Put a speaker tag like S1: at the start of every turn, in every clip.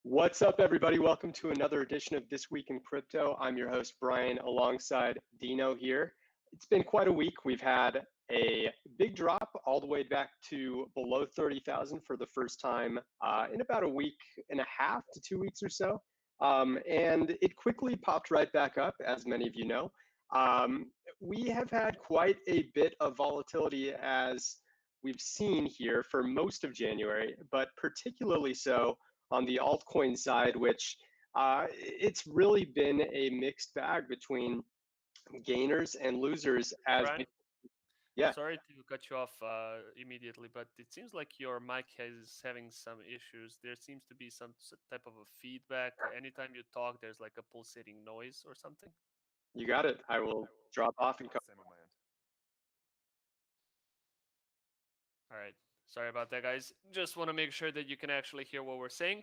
S1: What's up, everybody? Welcome to another edition of This Week in Crypto. I'm your host, Brian, alongside Dino here. It's been quite a week. We've had a big drop all the way back to below 30,000 for the first time in about a week and a half to 2 weeks or so. And it quickly popped right back up, as many of you know. We have had quite a bit of volatility as we've seen here for most of January, but particularly so on the altcoin side, which it's really been a mixed bag between gainers and losers as
S2: Brian,
S1: yeah.
S2: sorry to cut you off immediately, but it seems like your mic is having some issues. There seems to be some type of a feedback. Anytime you talk, there's like a pulsating noise or something.
S1: You got it. I will drop off and come.
S3: Same on my end.
S2: All right. Sorry about that, guys. Just want to make sure that you can actually hear what we're saying.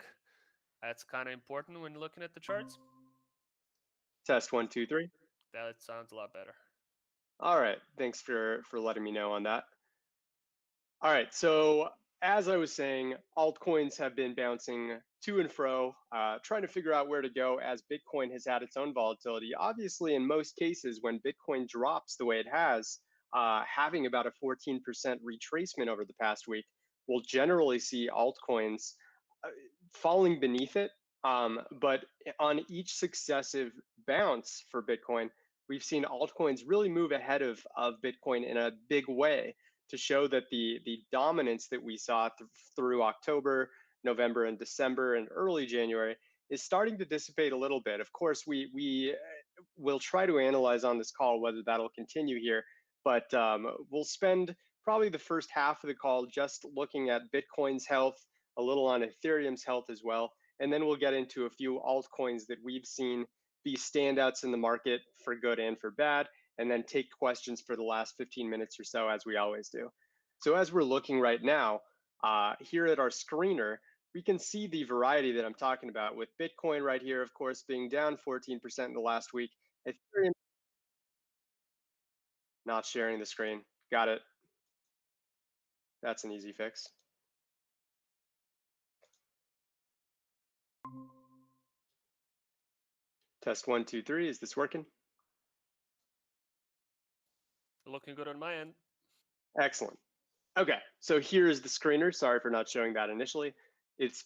S2: That's kind of important when looking at the charts.
S1: Test 1, 2, 3.
S2: That sounds a lot better.
S1: All right. Thanks for letting me know on that. All right. So as I was saying, altcoins have been bouncing to and fro, trying to figure out where to go as Bitcoin has had its own volatility. Obviously, in most cases, when Bitcoin drops the way it has, having about a 14% retracement over the past week, we'll generally see altcoins falling beneath it. But on each successive bounce for Bitcoin, we've seen altcoins really move ahead of Bitcoin in a big way to show that the dominance that we saw through October, November, and December, and early January is starting to dissipate a little bit. Of course, we will try to analyze on this call whether that'll continue here, but we'll spend probably the first half of the call just looking at Bitcoin's health, a little on Ethereum's health as well, and then we'll get into a few altcoins that we've seen be standouts in the market for good and for bad, and then take questions for the last 15 minutes or so, as we always do. So as we're looking right now, here at our screener, we can see the variety that I'm talking about, with Bitcoin right here, of course, being down 14% in the last week. Ethereum not sharing the screen. Got it. That's an easy fix. Test 1, 2, 3. Is this working?
S2: Looking good on my end.
S1: Excellent. Okay, so here's the screener. Sorry for not showing that initially. It's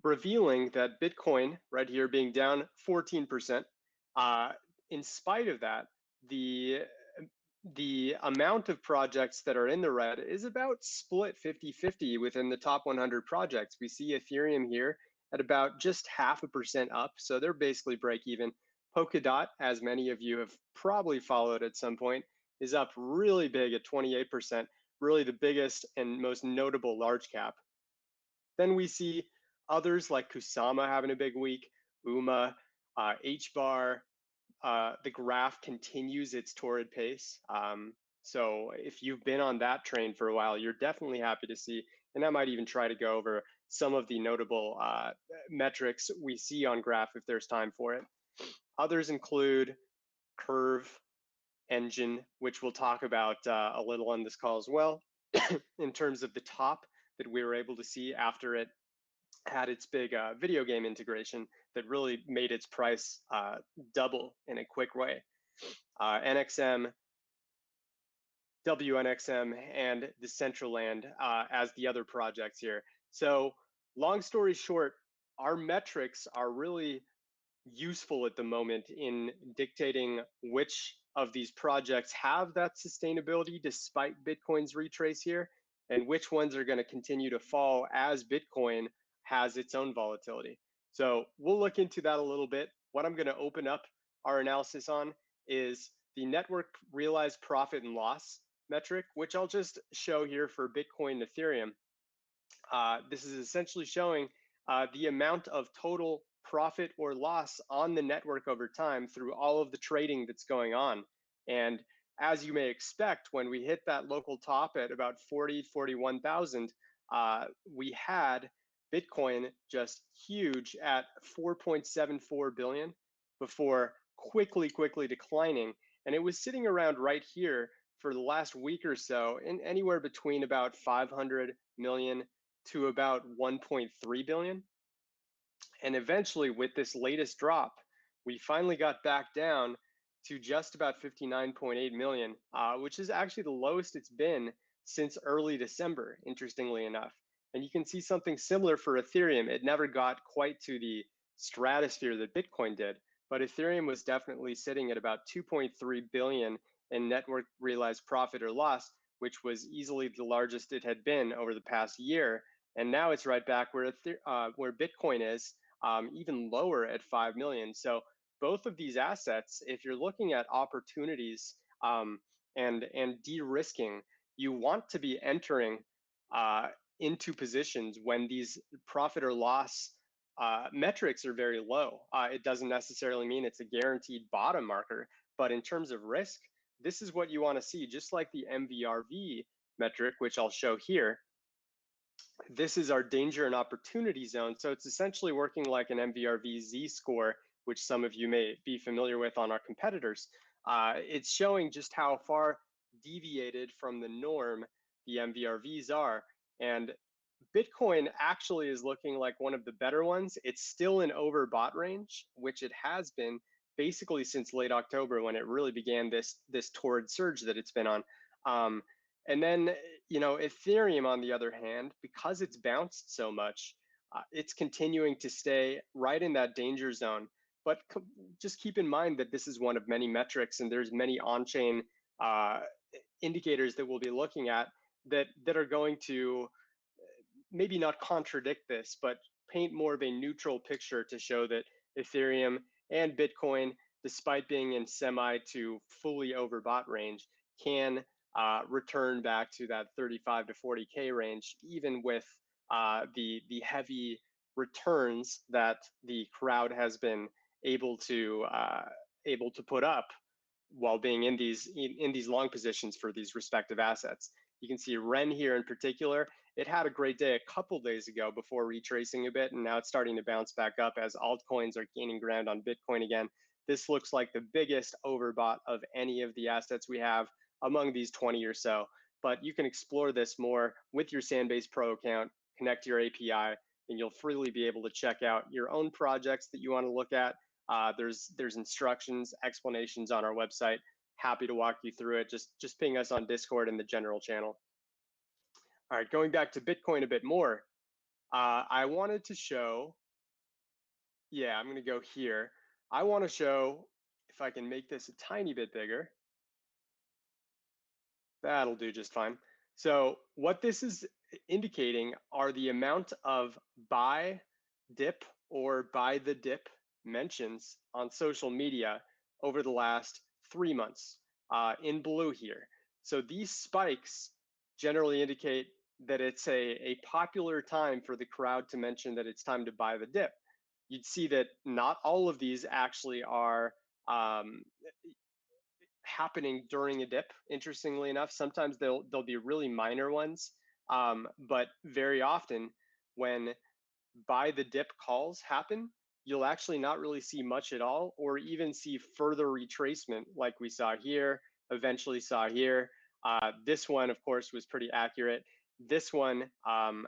S1: revealing that Bitcoin right here being down 14%. In spite of that, the amount of projects that are in the red is about split 50-50 within the top 100 projects. We see Ethereum here at about just 0.5% up, so they're basically break even. Polkadot, as many of you have probably followed at some point, is up really big at 28%, really the biggest and most notable large cap. Then we see others like Kusama having a big week, UMA, HBAR. The graph continues its torrid pace. So if you've been on that train for a while, you're definitely happy to see. And I might even try to go over some of the notable metrics we see on graph if there's time for it. Others include Curve, Engine, which we'll talk about a little on this call as well, in terms of the top that we were able to see after it had its big video game integration that really made its price double in a quick way. NXM, WNXM, and Decentraland as the other projects here. So long story short, our metrics are really useful at the moment in dictating which of these projects have that sustainability despite Bitcoin's retrace here, and which ones are going to continue to fall as Bitcoin has its own volatility. So we'll look into that a little bit. What I'm going to open up our analysis on is the network realized profit and loss metric, which I'll just show here for Bitcoin and Ethereum. This is essentially showing the amount of total profit or loss on the network over time through all of the trading that's going on. And as you may expect, when we hit that local top at about 41,000, we had Bitcoin just huge at 4.74 billion before quickly declining. And it was sitting around right here for the last week or so, in anywhere between about 500 million to about 1.3 billion. And eventually, with this latest drop, we finally got back down to just about 59.8 million, which is actually the lowest it's been since early December, interestingly enough. And you can see something similar for Ethereum. It never got quite to the stratosphere that Bitcoin did, but Ethereum was definitely sitting at about 2.3 billion in net worth realized profit or loss, which was easily the largest it had been over the past year. And now it's right back where Bitcoin is, even lower at 5 million. So both of these assets, if you're looking at opportunities and de-risking, you want to be entering uh, into positions when these profit or loss metrics are very low. It doesn't necessarily mean it's a guaranteed bottom marker, but in terms of risk, this is what you want to see, just like the MVRV metric, which I'll show here. This is our danger and opportunity zone. So it's essentially working like an MVRV Z-score, which some of you may be familiar with on our competitors. It's showing just how far deviated from the norm the MVRVs are. And Bitcoin actually is looking like one of the better ones. It's still in overbought range, which it has been basically since late October when it really began this torrid surge that it's been on. And then, Ethereum, on the other hand, because it's bounced so much, it's continuing to stay right in that danger zone. But just keep in mind that this is one of many metrics, and there's many on-chain uh, indicators that we'll be looking at that are going to maybe not contradict this, but paint more of a neutral picture to show that Ethereum and Bitcoin, despite being in semi to fully overbought range, can return back to that 35 to 40K range, even with the heavy returns that the crowd has been able to put up while being in these long positions for these respective assets. You can see Ren here in particular. It had a great day a couple days ago before retracing a bit, and now it's starting to bounce back up as altcoins are gaining ground on Bitcoin again. This looks like the biggest overbought of any of the assets we have among these 20 or so. But you can explore this more with your Sandbase Pro account, connect your API, and you'll freely be able to check out your own projects that you want to look at. There's instructions, explanations on our website. Happy to walk you through it. Just ping us on Discord in the general channel. All right, going back to Bitcoin a bit more, I wanted to show, yeah, I'm going to go here. I want to show, if I can make this a tiny bit bigger, that'll do just fine. So what this is indicating are the amount of buy dip or buy the dip mentions on social media over the last 3 months, in blue here. So these spikes generally indicate that it's a popular time for the crowd to mention that it's time to buy the dip. You'd see that not all of these actually are happening during a dip. Interestingly enough, sometimes they'll be really minor ones, but very often when buy the dip calls happen, you'll actually not really see much at all, or even see further retracement, like we saw here, eventually saw here. This one, of course, was pretty accurate. This one, I'm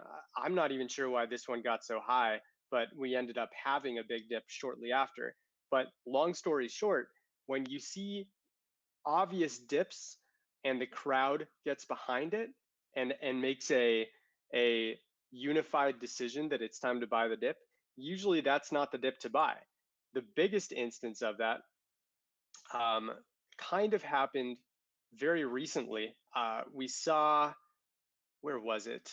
S1: not even sure why this one got so high, but we ended up having a big dip shortly after. But long story short, when you see obvious dips and the crowd gets behind it and makes a unified decision that it's time to buy the dip, usually that's not the dip to buy. The biggest instance of that um, kind of happened very recently. We saw, where was it?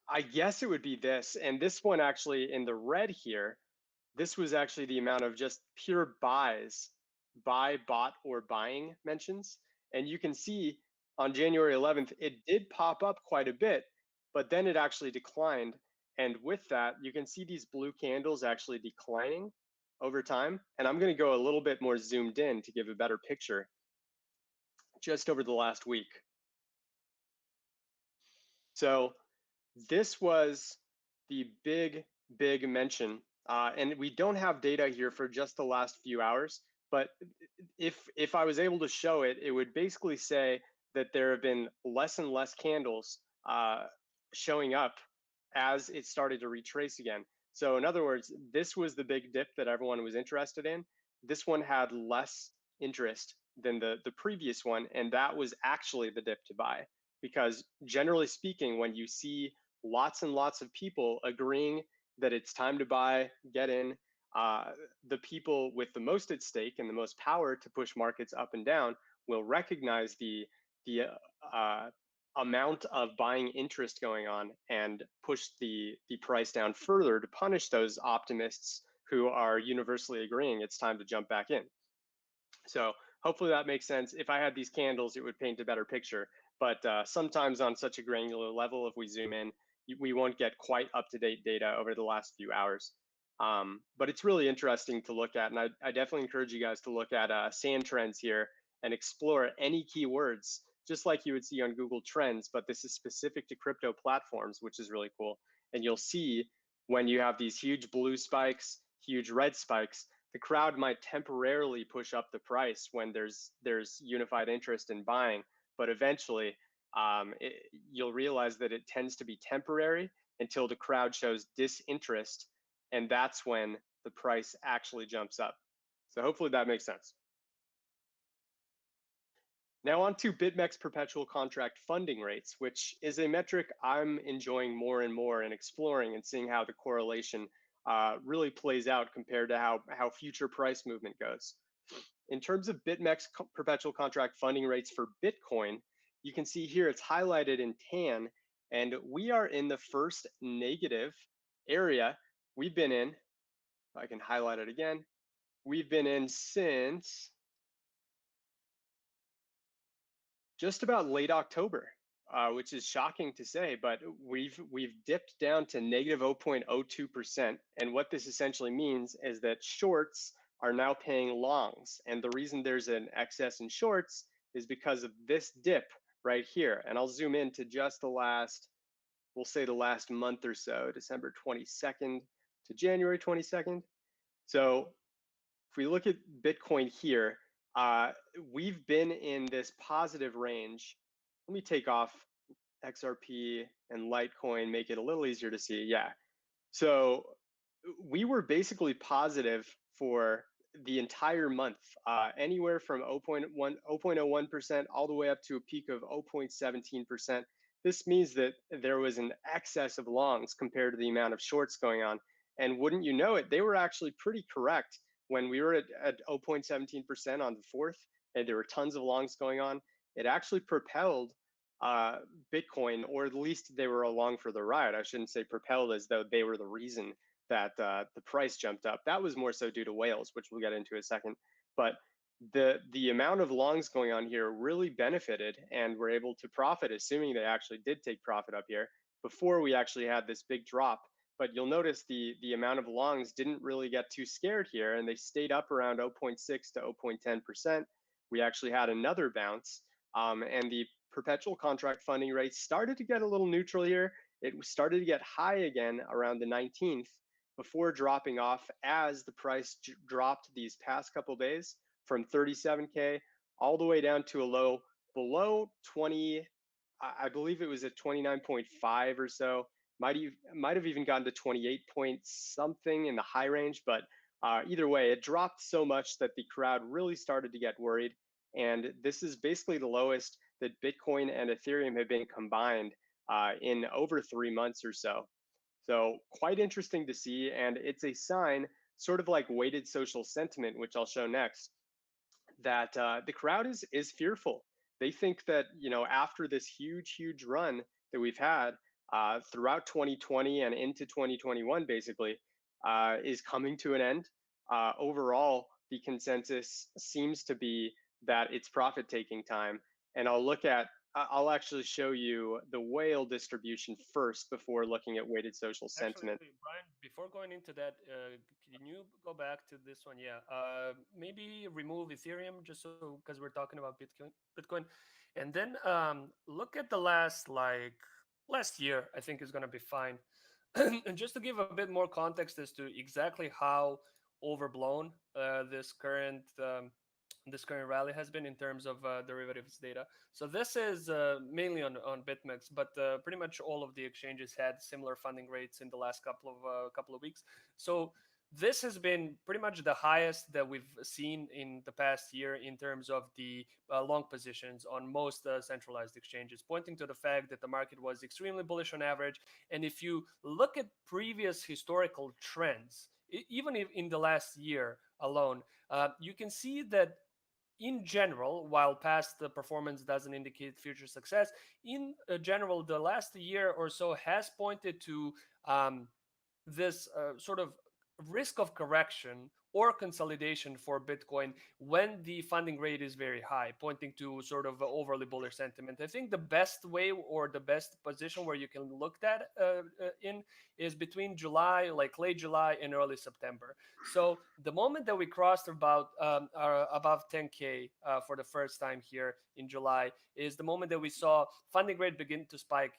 S1: I guess it would be this, and this one actually in the red here, this was actually the amount of just pure buys, buy, bought, or buying mentions. And you can see on January 11th, it did pop up quite a bit, but then it actually declined. And with that, you can see these blue candles actually declining over time. And I'm going to go a little bit more zoomed in to give a better picture just over the last week. So this was the big mention. And we don't have data here for just the last few hours, but if I was able to show it, it would basically say that there have been less and less candles showing up as it started to retrace again. So in other words, this was the big dip that everyone was interested in. This one had less interest than the previous one, and that was actually the dip to buy. Because generally speaking, when you see lots and lots of people agreeing that it's time to buy, get in, uh, the people with the most at stake and the most power to push markets up and down will recognize the amount of buying interest going on and push the price down further to punish those optimists who are universally agreeing it's time to jump back in. So hopefully that makes sense. If I had these candles, it would paint a better picture. But sometimes on such a granular level, if we zoom in, we won't get quite up-to-date data over the last few hours. But it's really interesting to look at, and I definitely encourage you guys to look at sand trends here and explore any keywords, just like you would see on Google Trends, but this is specific to crypto platforms, which is really cool. And you'll see when you have these huge blue spikes, huge red spikes, the crowd might temporarily push up the price when there's unified interest in buying, but eventually it, you'll realize that it tends to be temporary until the crowd shows disinterest, and that's when the price actually jumps up. So hopefully that makes sense. Now on to BitMEX perpetual contract funding rates, which is a metric I'm enjoying more and more and exploring and seeing how the correlation really plays out compared to how future price movement goes. In terms of BitMEX perpetual contract funding rates for Bitcoin, you can see here it's highlighted in tan, and we are in the first negative area we've been in. If I can highlight it again, we've been in since just about late October, which is shocking to say, but we've dipped down to negative 0.02%. And what this essentially means is that shorts are now paying longs. And the reason there's an excess in shorts is because of this dip right here. And I'll zoom in to just the last, we'll say the last month or so, December 22nd to January 22nd. So if we look at Bitcoin here, uh, we've been in this positive range. Let me take off XRP and Litecoin, make it a little easier to see. Yeah. So we were basically positive for the entire month, anywhere from 0.01% all the way up to a peak of 0.17%. This means that there was an excess of longs compared to the amount of shorts going on. And wouldn't you know it, they were actually pretty correct when we were at 0.17% on the 4th, and there were tons of longs going on. It actually propelled uh, Bitcoin, or at least they were along for the ride. I shouldn't say propelled as though they were the reason that the price jumped up. That was more so due to whales, which we'll get into in a second. But the amount of longs going on here really benefited and were able to profit, assuming they actually did take profit up here before we actually had this big drop. But you'll notice the amount of longs didn't really get too scared here, and they stayed up around 0.6 to 0.10%. We actually had another bounce, and the perpetual contract funding rate started to get a little neutral here. It started to get high again around the 19th before dropping off as the price dropped these past couple days from 37K all the way down to a low below 20. I believe it was at 29.5 or so. Might have even gotten to 28 point something in the high range, but either way, it dropped so much that the crowd really started to get worried. And this is basically the lowest that Bitcoin and Ethereum have been combined in over 3 months or so. So quite interesting to see, and it's a sign, sort of like weighted social sentiment, which I'll show next, that the crowd is fearful. They think that after this huge run that we've had throughout 2020 and into 2021, basically, is coming to an end. Overall, the consensus seems to be that it's profit taking time, and I'll actually show you the whale distribution first before looking at weighted social
S2: Actually,
S1: sentiment.
S2: Brian, before going into that, can you go back to this one? Yeah, maybe remove Ethereum just so because we're talking about Bitcoin, and then look at the last year. I think is going to be fine. And just to give a bit more context as to exactly how overblown this current this current rally has been in terms of derivatives data. So this is mainly on BitMEX, but pretty much all of the exchanges had similar funding rates in the last couple of weeks. So this has been pretty much the highest that we've seen in the past year in terms of the long positions on most centralized exchanges, pointing to the fact that the market was extremely bullish on average. And if you look at previous historical trends, even if in the last year alone, you can see that in general, while past performance doesn't indicate future success, in general, the last year or so has pointed to um, this sort of risk of correction or consolidation for Bitcoin when the funding rate is very high, pointing to sort of overly bullish sentiment. I think the best way or the best position where you can look that in is between July, like late July and early September. So the moment that we crossed above 10K for the first time here in July is the moment that we saw funding rate begin to spike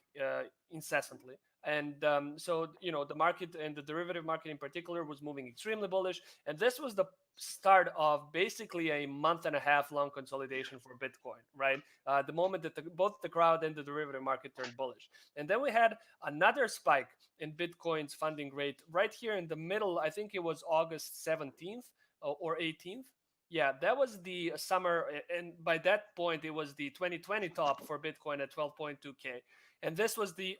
S2: incessantly. And so, the market and the derivative market in particular was moving extremely bullish. And this was the start of basically a month and a half long consolidation for Bitcoin, right? The moment that both the crowd and the derivative market turned bullish. And then we had another spike in Bitcoin's funding rate right here in the middle. I think it was August 17th or 18th. Yeah, that was the summer. And by that point, it was the 2020 top for Bitcoin at 12.2K. And this was the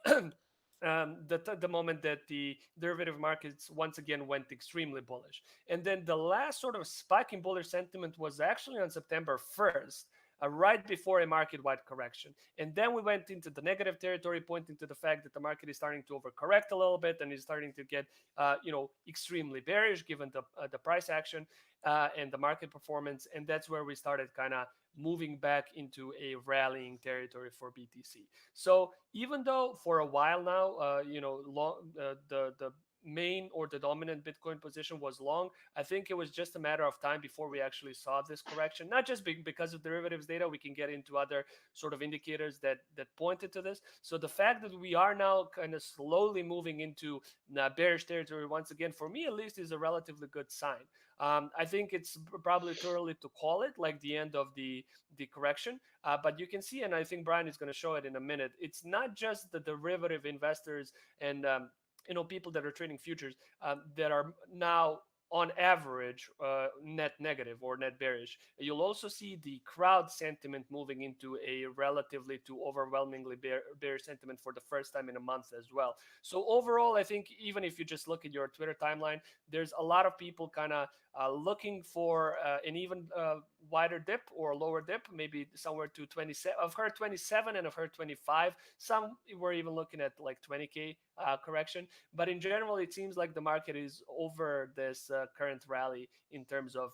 S2: moment that the derivative markets once again went extremely bullish. And then the last sort of spike in bullish sentiment was actually on September 1st, right before a market-wide correction. And then we went into the negative territory, pointing to the fact that the market is starting to overcorrect a little bit and is starting to get, extremely bearish given the price action and the market performance. And that's where we started kind of moving back into a rallying territory for BTC. So even though for a while now, the main or the dominant Bitcoin position was long, I think it was just a matter of time before we actually saw this correction. Not just because of derivatives data, we can get into other sort of indicators that pointed to this. So the fact that we are now kind of slowly moving into bearish territory once again, for me at least, is a relatively good sign. I think it's probably too early to call it like the end of the correction, but you can see, and I think Brian is going to show it in a minute. It's not just the derivative investors and people that are trading futures that are now on average net negative or net bearish. You'll also see the crowd sentiment moving into a relatively to overwhelmingly bearish sentiment for the first time in a month as well. So overall, I think even if you just look at your Twitter timeline, there's a lot of people kind of looking for an even wider dip or lower dip, maybe somewhere to 27. I've heard 27 and I've heard 25. Some were even looking at like 20K correction. But in general, it seems like the market is over this current rally in terms of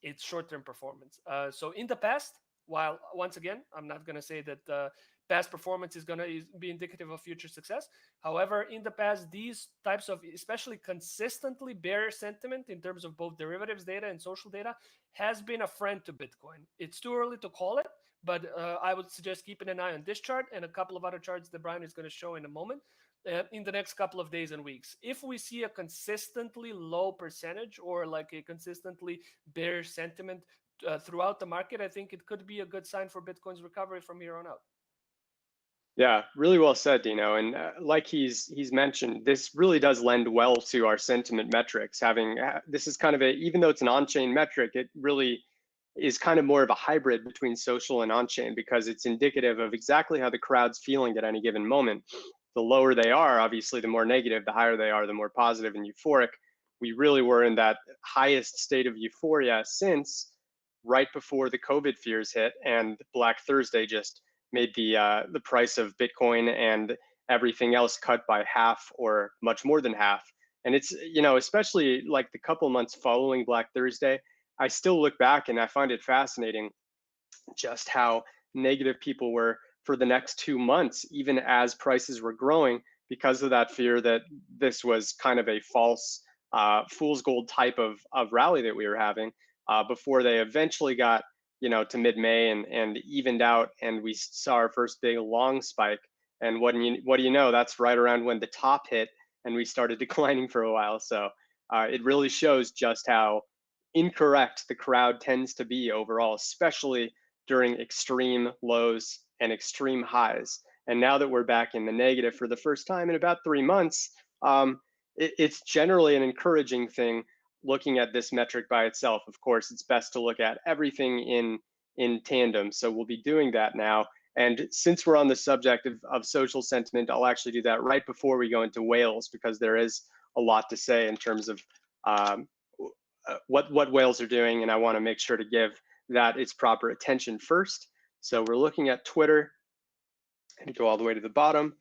S2: its short-term performance. So in the past, while once again, I'm not going to say that past performance is going to be indicative of future success. However, in the past, these types of especially consistently bearish sentiment in terms of both derivatives data and social data has been a friend to Bitcoin. It's too early to call it, but I would suggest keeping an eye on this chart and a couple of other charts that Brian is going to show in a moment in the next couple of days and weeks. If we see a consistently low percentage or like a consistently bearish sentiment throughout the market, I think it could be a good sign for Bitcoin's recovery from here on out.
S1: Yeah, really well said, Dino. And like he's mentioned, this really does lend well to our sentiment metrics. Having this is kind of even though it's an on-chain metric, it really is kind of more of a hybrid between social and on-chain because it's indicative of exactly how the crowd's feeling at any given moment. The lower they are, obviously, the more negative. The higher they are, the more positive and euphoric. We really were in that highest state of euphoria since right before the COVID fears hit and Black Thursday just made the price of Bitcoin and everything else cut by half or much more than half. And it's especially like the couple months following Black Thursday, I still look back and I find it fascinating just how negative people were for the next 2 months, even as prices were growing, because of that fear that this was kind of a false fool's gold type of rally that we were having before they eventually got to mid-May and evened out, and we saw our first big long spike. And what do you know? That's right around when the top hit, and we started declining for a while. So it really shows just how incorrect the crowd tends to be overall, especially during extreme lows and extreme highs. And now that we're back in the negative for the first time in about 3 months, it's generally an encouraging thing looking at this metric by itself. Of course, it's best to look at everything in tandem. So we'll be doing that now. And since we're on the subject of social sentiment, I'll actually do that right before we go into whales, because there is a lot to say in terms of um, what whales are doing, and I want to make sure to give that its proper attention first. So we're looking at Twitter and go all the way to the bottom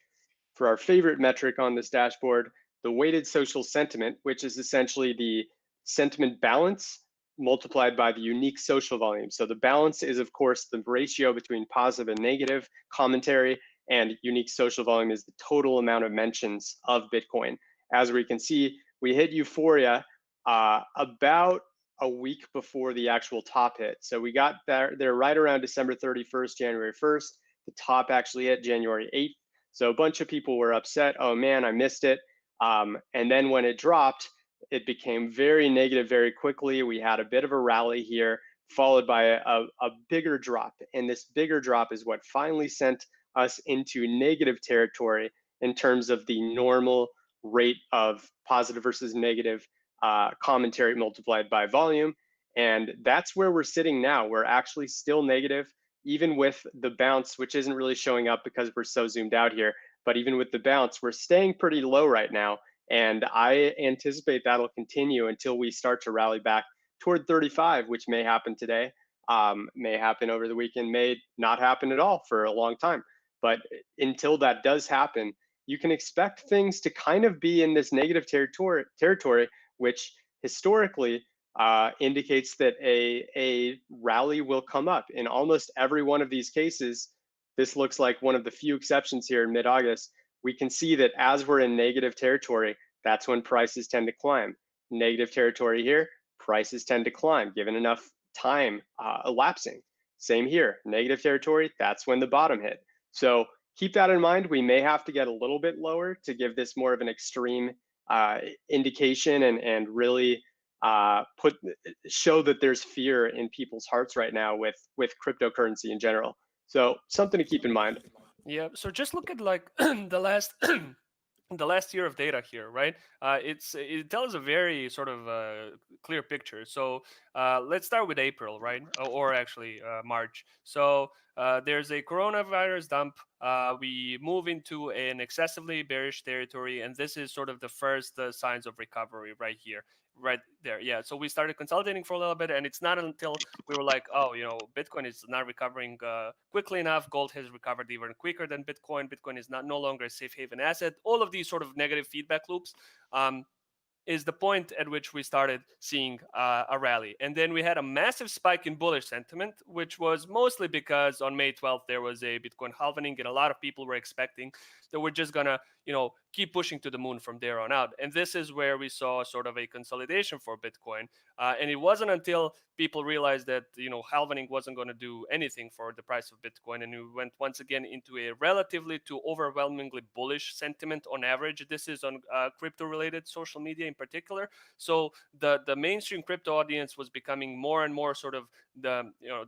S1: for our favorite metric on this dashboard, the weighted social sentiment, which is essentially the sentiment balance multiplied by the unique social volume. So the balance is, of course, the ratio between positive and negative commentary, and unique social volume is the total amount of mentions of Bitcoin. As we can see, we hit euphoria about a week before the actual top hit. So we got there right around December 31st, January 1st. The top actually hit January 8th. So a bunch of people were upset. Oh man, I missed it. And then when it dropped, it became very negative very quickly. We had a bit of a rally here, followed by a bigger drop. And this bigger drop is what finally sent us into negative territory in terms of the normal rate of positive versus negative commentary multiplied by volume. And that's where we're sitting now. We're actually still negative, even with the bounce, which isn't really showing up because we're so zoomed out here. But even with the bounce, we're staying pretty low right now. And I anticipate that'll continue until we start to rally back toward 35, which may happen today, may happen over the weekend, may not happen at all for a long time. But until that does happen, you can expect things to kind of be in this negative territory, which historically indicates that a rally will come up. In almost every one of these cases, this looks like one of the few exceptions here in mid-August. We can see that as we're in negative territory, that's when prices tend to climb. Negative territory here, prices tend to climb, given enough time elapsing. Same here, negative territory, that's when the bottom hit. So keep that in mind. We may have to get a little bit lower to give this more of an extreme indication and really show that there's fear in people's hearts right now with cryptocurrency in general. So something to keep in mind.
S2: Yeah. So just look at like the last the last year of data here, right? It tells a very sort of clear picture. So let's start with April, right? Or actually March. So there's a coronavirus dump. We move into an excessively bearish territory, and this is sort of the first signs of recovery right here, right there. Yeah. So we started consolidating for a little bit, and it's not until we were like, oh, Bitcoin is not recovering quickly enough. Gold has recovered even quicker than Bitcoin. Bitcoin is no longer a safe haven asset. All of these sort of negative feedback loops is the point at which we started seeing a rally. And then we had a massive spike in bullish sentiment, which was mostly because on May 12th, there was a Bitcoin halvening, and a lot of people were expecting that we're just going to, keep pushing to the moon from there on out. And this is where we saw sort of a consolidation for Bitcoin. And it wasn't until people realized that, halvening wasn't going to do anything for the price of Bitcoin. And we went once again into a relatively to overwhelmingly bullish sentiment on average. This is on crypto related social media in particular. So the mainstream crypto audience was becoming more and more sort of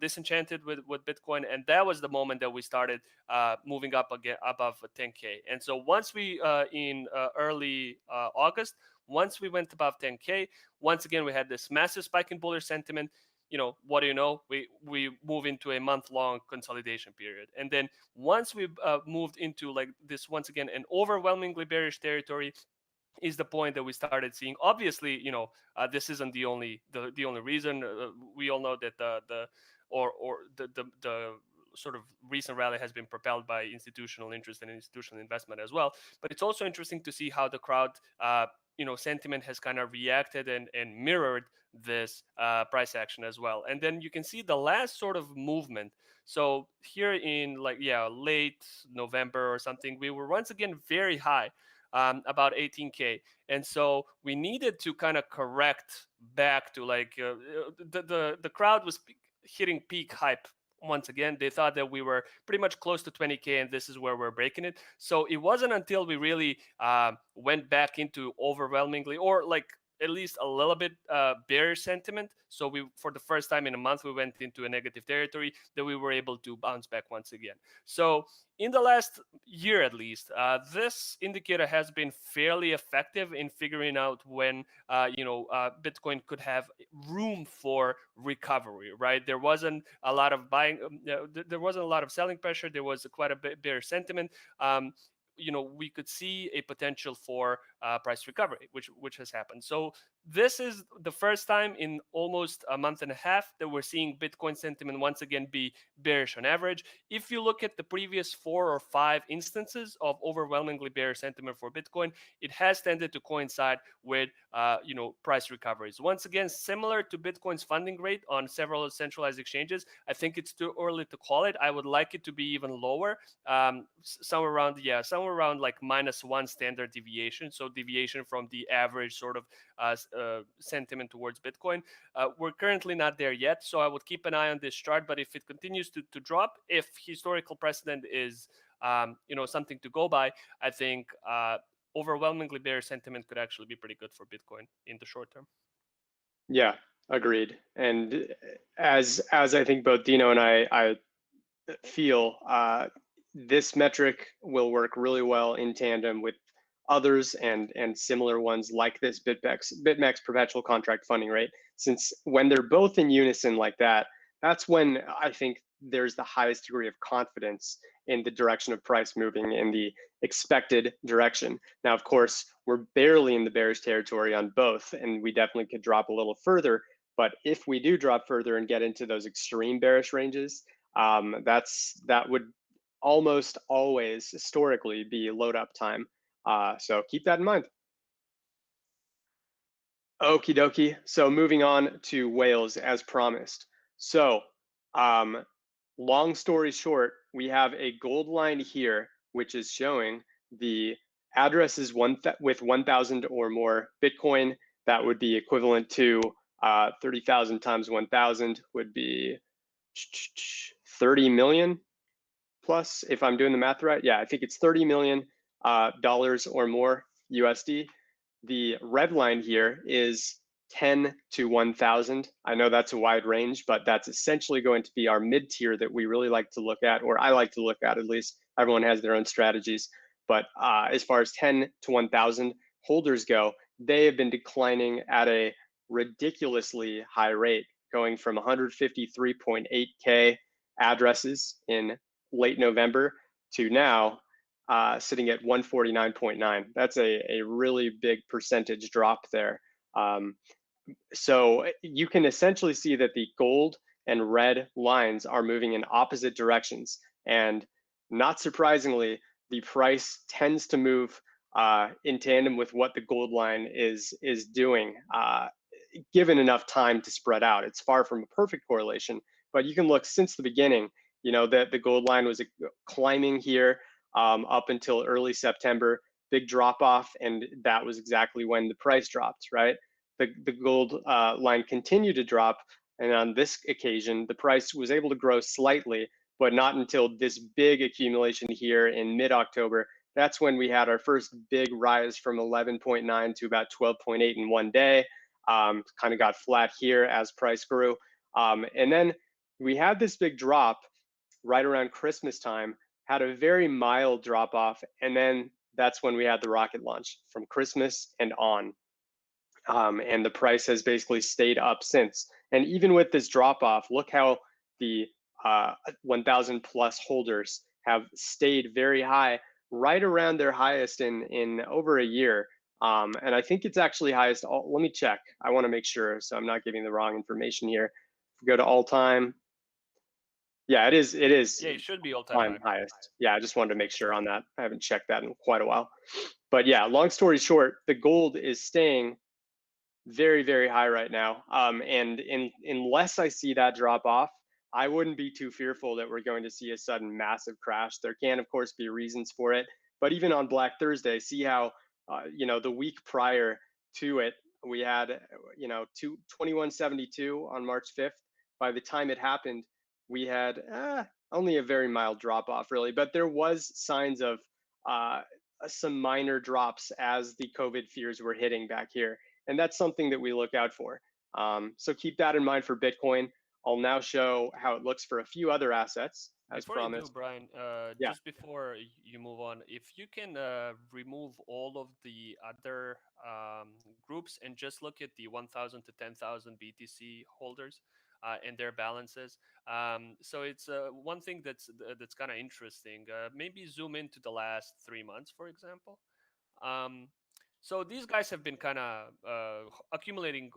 S2: disenchanted with Bitcoin. And that was the moment that we started moving up again above 10K. And so once we in early August, once we went above 10K, once again we had this massive spike in bullish sentiment. What do you know? We move into a month-long consolidation period, and then once we moved into like this once again an overwhelmingly bearish territory, is the point that we started seeing. Obviously, this isn't the only reason. We all know that the sort of recent rally has been propelled by institutional interest and institutional investment as well. But it's also interesting to see how the crowd, sentiment has kind of reacted and mirrored this price action as well. And then you can see the last sort of movement. So here in late November or something, we were once again very high. About 18K, and so we needed to kind of correct back to the crowd was hitting peak hype once again. They thought that we were pretty much close to 20K, and this is where we're breaking it. So it wasn't until we really went back into overwhelmingly, or like at least a little bit bearish sentiment. So we, for the first time in a month, we went into a negative territory. That we were able to bounce back once again. So in the last year, at least, this indicator has been fairly effective in figuring out when Bitcoin could have room for recovery. Right, there wasn't a lot of buying, there wasn't a lot of selling pressure. There was quite a bit bearish sentiment. We could see a potential for price recovery, which has happened. So this is the first time in almost a month and a half that we're seeing Bitcoin sentiment once again be bearish on average. If you look at the previous 4 or 5 instances of overwhelmingly bearish sentiment for Bitcoin, it has tended to coincide with price recoveries. Once again, similar to Bitcoin's funding rate on several centralized exchanges, I think it's too early to call it. I would like it to be even lower, somewhere around like -1 standard deviation, so deviation from the average sort of sentiment towards Bitcoin. We're currently not there yet, so I would keep an eye on this chart. But if it continues to drop, if historical precedent is something to go by, I think overwhelmingly bearish sentiment could actually be pretty good for Bitcoin in the short term.
S1: Yeah, agreed. And as I think both Dino and I feel, this metric will work really well in tandem with others and similar ones like this BitMEX perpetual contract funding rate. Since when they're both in unison like that, that's when I think there's the highest degree of confidence in the direction of price moving in the expected direction. Now, of course, we're barely in the bearish territory on both, and we definitely could drop a little further. But if we do drop further and get into those extreme bearish ranges, that would almost always historically be load up time. So keep that in mind. Okie dokie. So moving on to whales as promised. So um, long story short, we have a gold line here, which is showing the addresses with 1,000 or more Bitcoin. That would be equivalent to 30,000 times 1,000 would be 30 million plus, if I'm doing the math right. Yeah, I think it's 30 million dollars or more USD. The red line here is 10 to 1,000. I know that's a wide range, but that's essentially going to be our mid tier that we really like to look at, or I like to look at least. Everyone has their own strategies. But as far as 10 to 1,000 holders go, they have been declining at a ridiculously high rate, going from 153.8K addresses in late November to now sitting at 149.9. That's a really big percentage drop there. Um, so you can essentially see that the gold and red lines are moving in opposite directions. And not surprisingly, the price tends to move in tandem with what the gold line is doing, given enough time to spread out. It's far from a perfect correlation, but you can look since the beginning. The gold line was climbing here up until early September, big drop off, and that was exactly when the price dropped, right? The gold line continued to drop, and on this occasion, the price was able to grow slightly, but not until this big accumulation here in mid-October. That's when we had our first big rise from 11.9 to about 12.8 in one day. Kind of got flat here as price grew. And then we had this big drop right around Christmas time, had a very mild drop off, and then that's when we had the rocket launch from Christmas and on. And the price has basically stayed up since. And even with this drop off, look how the 1,000 plus holders have stayed very high, right around their highest in over a year. And I think it's actually highest. Let me check. I want to make sure, so I'm not giving the wrong information here. If we go to all time, yeah, it is. It is
S2: Yeah, it should be all-time
S1: time
S2: high.
S1: highest. Yeah, I just wanted to make sure on that. I haven't checked that in quite a while. But yeah, long story short, the gold is staying very, very high right now. And unless I see that drop off, I wouldn't be too fearful that we're going to see a sudden massive crash. There can, of course, be reasons for it. But even on Black Thursday, see how, the week prior to it, we had, 2172 on March 5th. By the time it happened, we had only a very mild drop off, really. But there was signs of some minor drops as the COVID fears were hitting back here. and that's something that we look out for. So keep that in mind for Bitcoin. I'll now show how it looks for a few other assets, as
S2: Before you do,
S1: promised.
S2: Brian,
S1: Yeah,
S2: just before you move on, if you can remove all of the other groups and just look at the 1,000 to 10,000 BTC holders and their balances. So it's one thing that's kind of interesting. Maybe zoom into the last 3 months, for example. Um, so these guys have been kind of accumulating,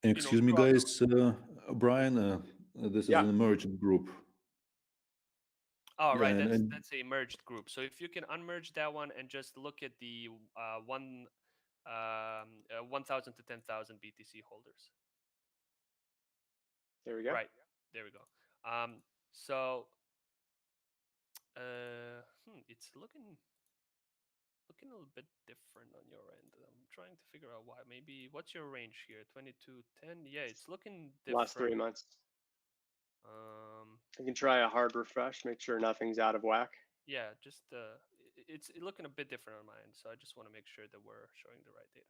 S3: Excuse me,
S2: throughout the.
S3: guys. Brian, this is
S1: yeah,
S3: an emergent group.
S2: Oh,
S3: Yeah,
S2: right.
S3: and,
S2: That's
S3: and
S2: that's a merged group. So if you can unmerge that one and just look at the 1,000 to 10,000 BTC holders.
S1: there we go.
S2: Right. There we go. So it's looking a little bit different on your end. I'm trying to figure out why. Maybe what's your range here? 2210. Yeah, it's looking
S1: Last
S2: different.
S1: 3 months.
S2: Um,
S1: I can try a hard refresh, make sure nothing's out of whack.
S2: yeah, just it's looking a bit different on my end. So I just want to make sure that we're showing the right data.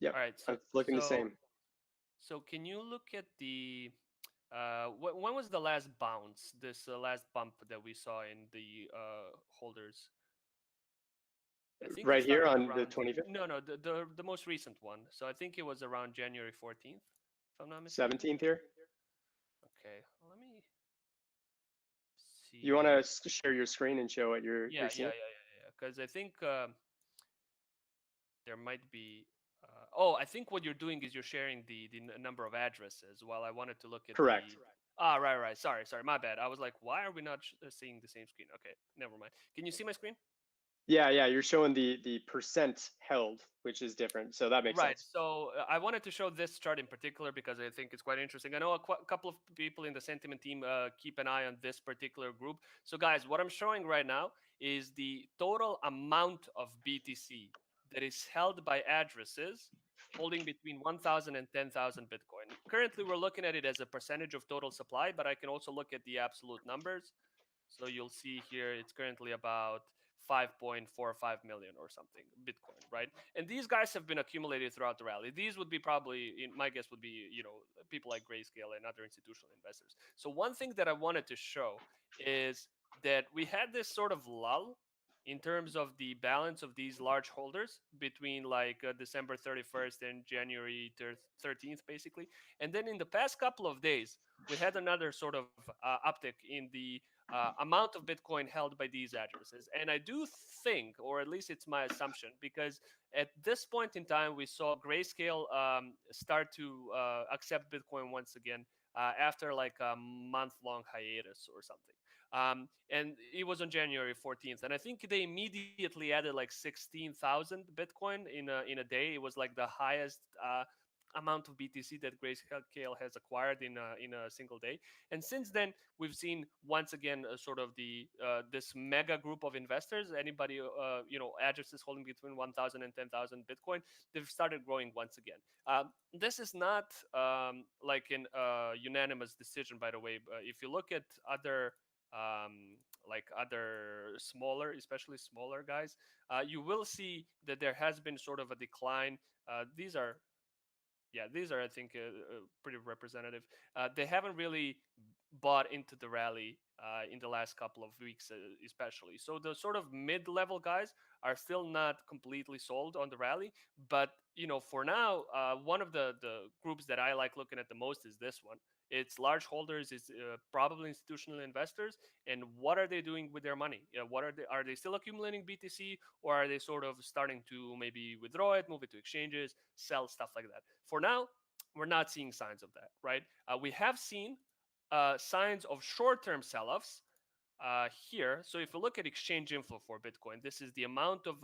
S1: Yep,
S2: All right. So
S1: it's looking the
S2: so
S1: same.
S2: so can you look at the when was the last bounce, this last bump that we saw in the holders? I think it
S1: Right here
S2: started
S1: on the
S2: around
S1: 25th,
S2: no the most recent one. So I think it was around January 14th, if I'm not mistaken.
S1: 17th here.
S2: Okay, let me
S1: You want to
S2: see.
S1: share your screen and show what you're seeing?
S2: Because I think there might be. Oh, I think what you're doing is you're sharing the number of addresses. While I wanted to look at the.
S1: Correct.
S2: Ah, right. Sorry, my bad. I was like, why are we not seeing the same screen? Okay, never mind. Can you see my screen?
S1: Yeah, you're showing the percent held, which is different. So that makes
S2: Right.
S1: sense.
S2: So I wanted to show this chart in particular because I think it's quite interesting. I know a couple of people in the Sentiment team keep an eye on this particular group. So, guys, what I'm showing right now is the total amount of BTC that is held by addresses holding between 1,000 and 10,000 Bitcoin. Currently, we're looking at it as a percentage of total supply, but I can also look at the absolute numbers. So you'll see here it's currently about 5.45 million or something Bitcoin, right? And these guys have been accumulated throughout the rally. These would be probably, in my guess, would be people like Grayscale and other institutional investors. So one thing that I wanted to show is that we had this sort of lull in terms of the balance of these large holders between like December 31st and January 13th, basically. And then in the past couple of days, we had another sort of uptick in the amount of Bitcoin held by these addresses. And I do think, or at least it's my assumption, because at this point in time, we saw Grayscale start to accept Bitcoin once again after like a month-long hiatus or something. And it was on January 14th, and I think they immediately added like 16,000 Bitcoin in a day. It was like the highest amount of BTC that Grayscale has acquired in a single day. And since then, we've seen once again sort of the this mega group of investors. Anybody addresses holding between 1,000 and 10,000 Bitcoin, they've started growing once again. This is not like an unanimous decision, by the way. If you look at other like other smaller, especially smaller guys, you will see that there has been sort of a decline. These are these are, I think, pretty representative. They haven't really bought into the rally in the last couple of weeks, especially. So the sort of mid-level guys are still not completely sold on the rally. But for now, one of the groups that I like looking at the most is this one. It's large holders, it's probably institutional investors, and what are they doing with their money? What are they still accumulating BTC, or are they sort of starting to maybe withdraw it, move it to exchanges, sell stuff like that? For now, we're not seeing signs of that, right? We have seen signs of short-term sell-offs here. So if you look at exchange inflow for Bitcoin, this is the amount of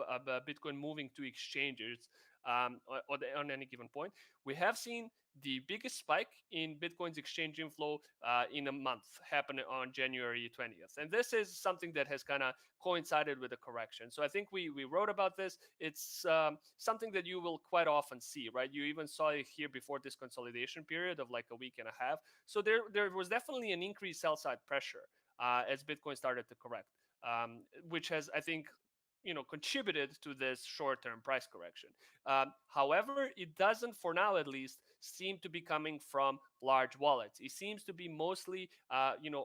S2: Bitcoin moving to exchanges on any given point. We have seen the biggest spike in Bitcoin's exchange inflow in a month happen on January 20th. And this is something that has kind of coincided with a correction. So I think we wrote about this. It's something that you will quite often see, right? You even saw it here before this consolidation period of like a week and a half. So there was definitely an increased sell side pressure as Bitcoin started to correct. which has, I think, contributed to this short-term price correction. However, it doesn't, for now at least, seem to be coming from large wallets. It seems to be mostly,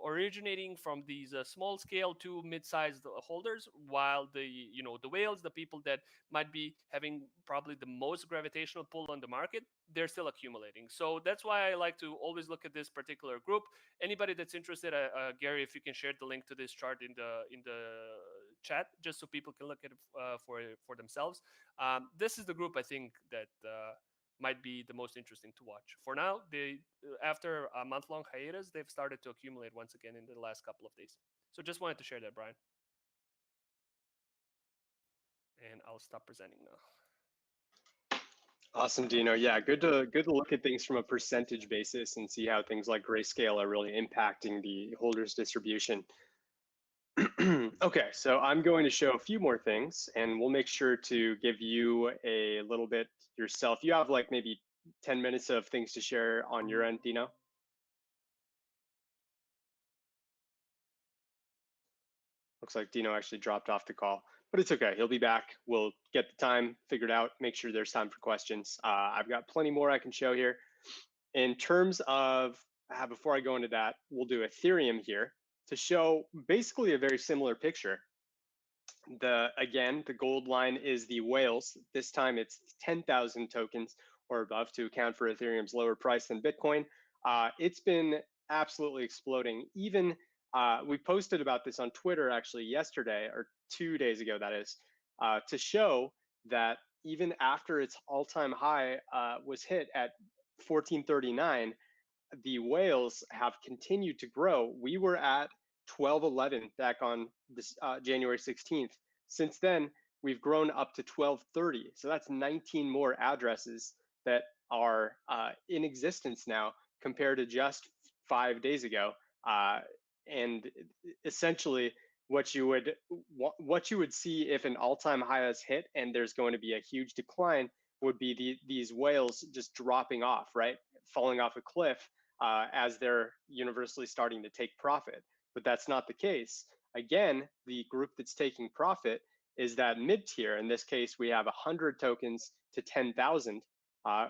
S2: originating from these small-scale to mid-sized holders, while the whales, the people that might be having probably the most gravitational pull on the market, they're still accumulating. So that's why I like to always look at this particular group. Anybody that's interested, Gary, if you can share the link to this chart in the chat, just so people can look at it for themselves. This is the group I think that might be the most interesting to watch. For now, they after a month-long hiatus, they've started to accumulate once again in the last couple of days. So just wanted to share that, Brian. And I'll stop presenting now.
S1: Awesome, Dino. Yeah, good to look at things from a percentage basis and see how things like Grayscale are really impacting the holders distribution. Okay, so I'm going to show a few more things, and we'll make sure to give you a little bit yourself. You have like maybe 10 minutes of things to share on your end, Dino. Looks like Dino actually dropped off the call, but it's okay. He'll be back. We'll get the time figured out, make sure there's time for questions. I've got plenty more I can show here. In terms of, before I go into that, we'll do Ethereum here to show basically a very similar picture. Again, the gold line is the whales. This time it's 10,000 tokens or above to account for Ethereum's lower price than Bitcoin. It's been absolutely exploding. Even we posted about this on Twitter actually yesterday, or 2 days ago, that is, to show that even after its all-time high was hit at 1439, the whales have continued to grow. We were at 1211 back on this January 16th. Since then, we've grown up to 1230. So that's 19 more addresses that are in existence now compared to just 5 days ago. And essentially, what you would see if an all-time high is hit and there's going to be a huge decline would be these whales just dropping off, right? Falling off a cliff as they're universally starting to take profit. But that's not the case. Again, the group that's taking profit is that mid-tier. In this case, we have 100 tokens to 10,000.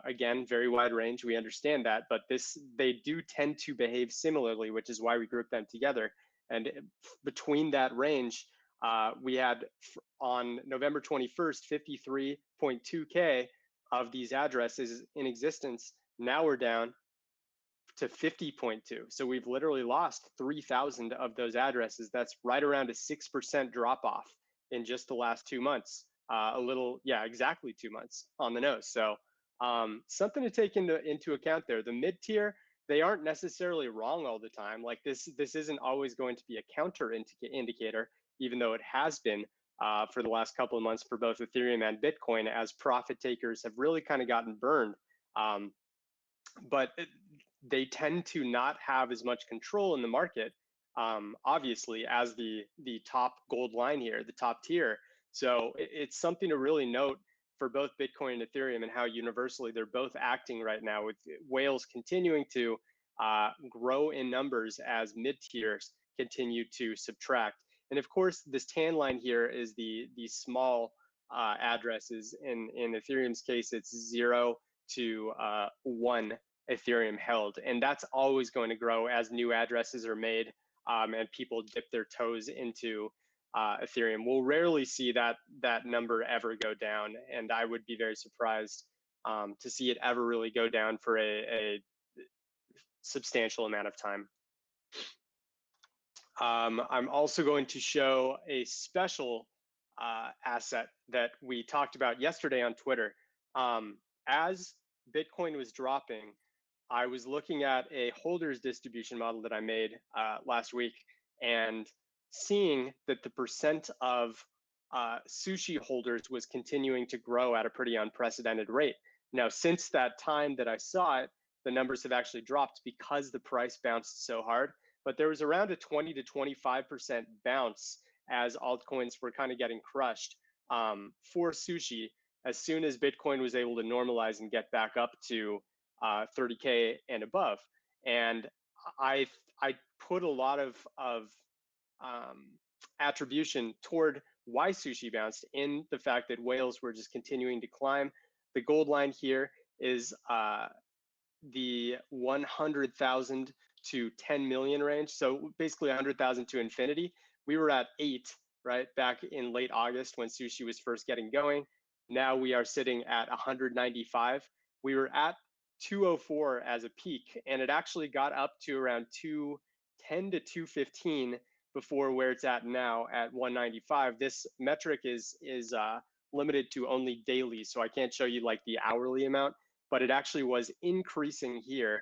S1: Again, very wide range. We understand that, but they do tend to behave similarly, which is why we group them together. And between that range, we had on November 21st, 53.2K of these addresses in existence. Now we're down to 50.2. So we've literally lost 3,000 of those addresses. That's right around a 6% drop off in just the last 2 months. Exactly 2 months on the nose. So something to take into account there. The mid-tier, they aren't necessarily wrong all the time. Like this isn't always going to be a counter indicator, even though it has been for the last couple of months for both Ethereum and Bitcoin, as profit takers have really kind of gotten burned. But they tend to not have as much control in the market, obviously, as the top gold line here, the top tier. So it's something to really note for both Bitcoin and Ethereum and how universally they're both acting right now, with whales continuing to grow in numbers as mid-tiers continue to subtract. And of course, this tan line here is the small addresses. In Ethereum's case, it's 0 to 1 Ethereum held, and that's always going to grow as new addresses are made and people dip their toes into Ethereum. We'll rarely see that number ever go down, and I would be very surprised to see it ever really go down for a substantial amount of time. I'm also going to show a special asset that we talked about yesterday on Twitter. As Bitcoin was dropping, I was looking at a holders distribution model that I made last week and seeing that the percent of SUSHI holders was continuing to grow at a pretty unprecedented rate. Now, since that time that I saw it, the numbers have actually dropped because the price bounced so hard. But there was around a 20 to 25% bounce as altcoins were kind of getting crushed for SUSHI as soon as Bitcoin was able to normalize and get back up to 30K and above. And I put a lot of attribution toward why sushi bounced in the fact that whales were just continuing to climb. The gold line here is the 100,000 to 10 million range. So basically 100,000 to infinity. We were at 8, right, back in late August when sushi was first getting going. Now we are sitting at 195. We were at 204 as a peak, and it actually got up to around 210 to 215 before where it's at now at 195. This metric is limited to only daily, so I can't show you like the hourly amount, but it actually was increasing here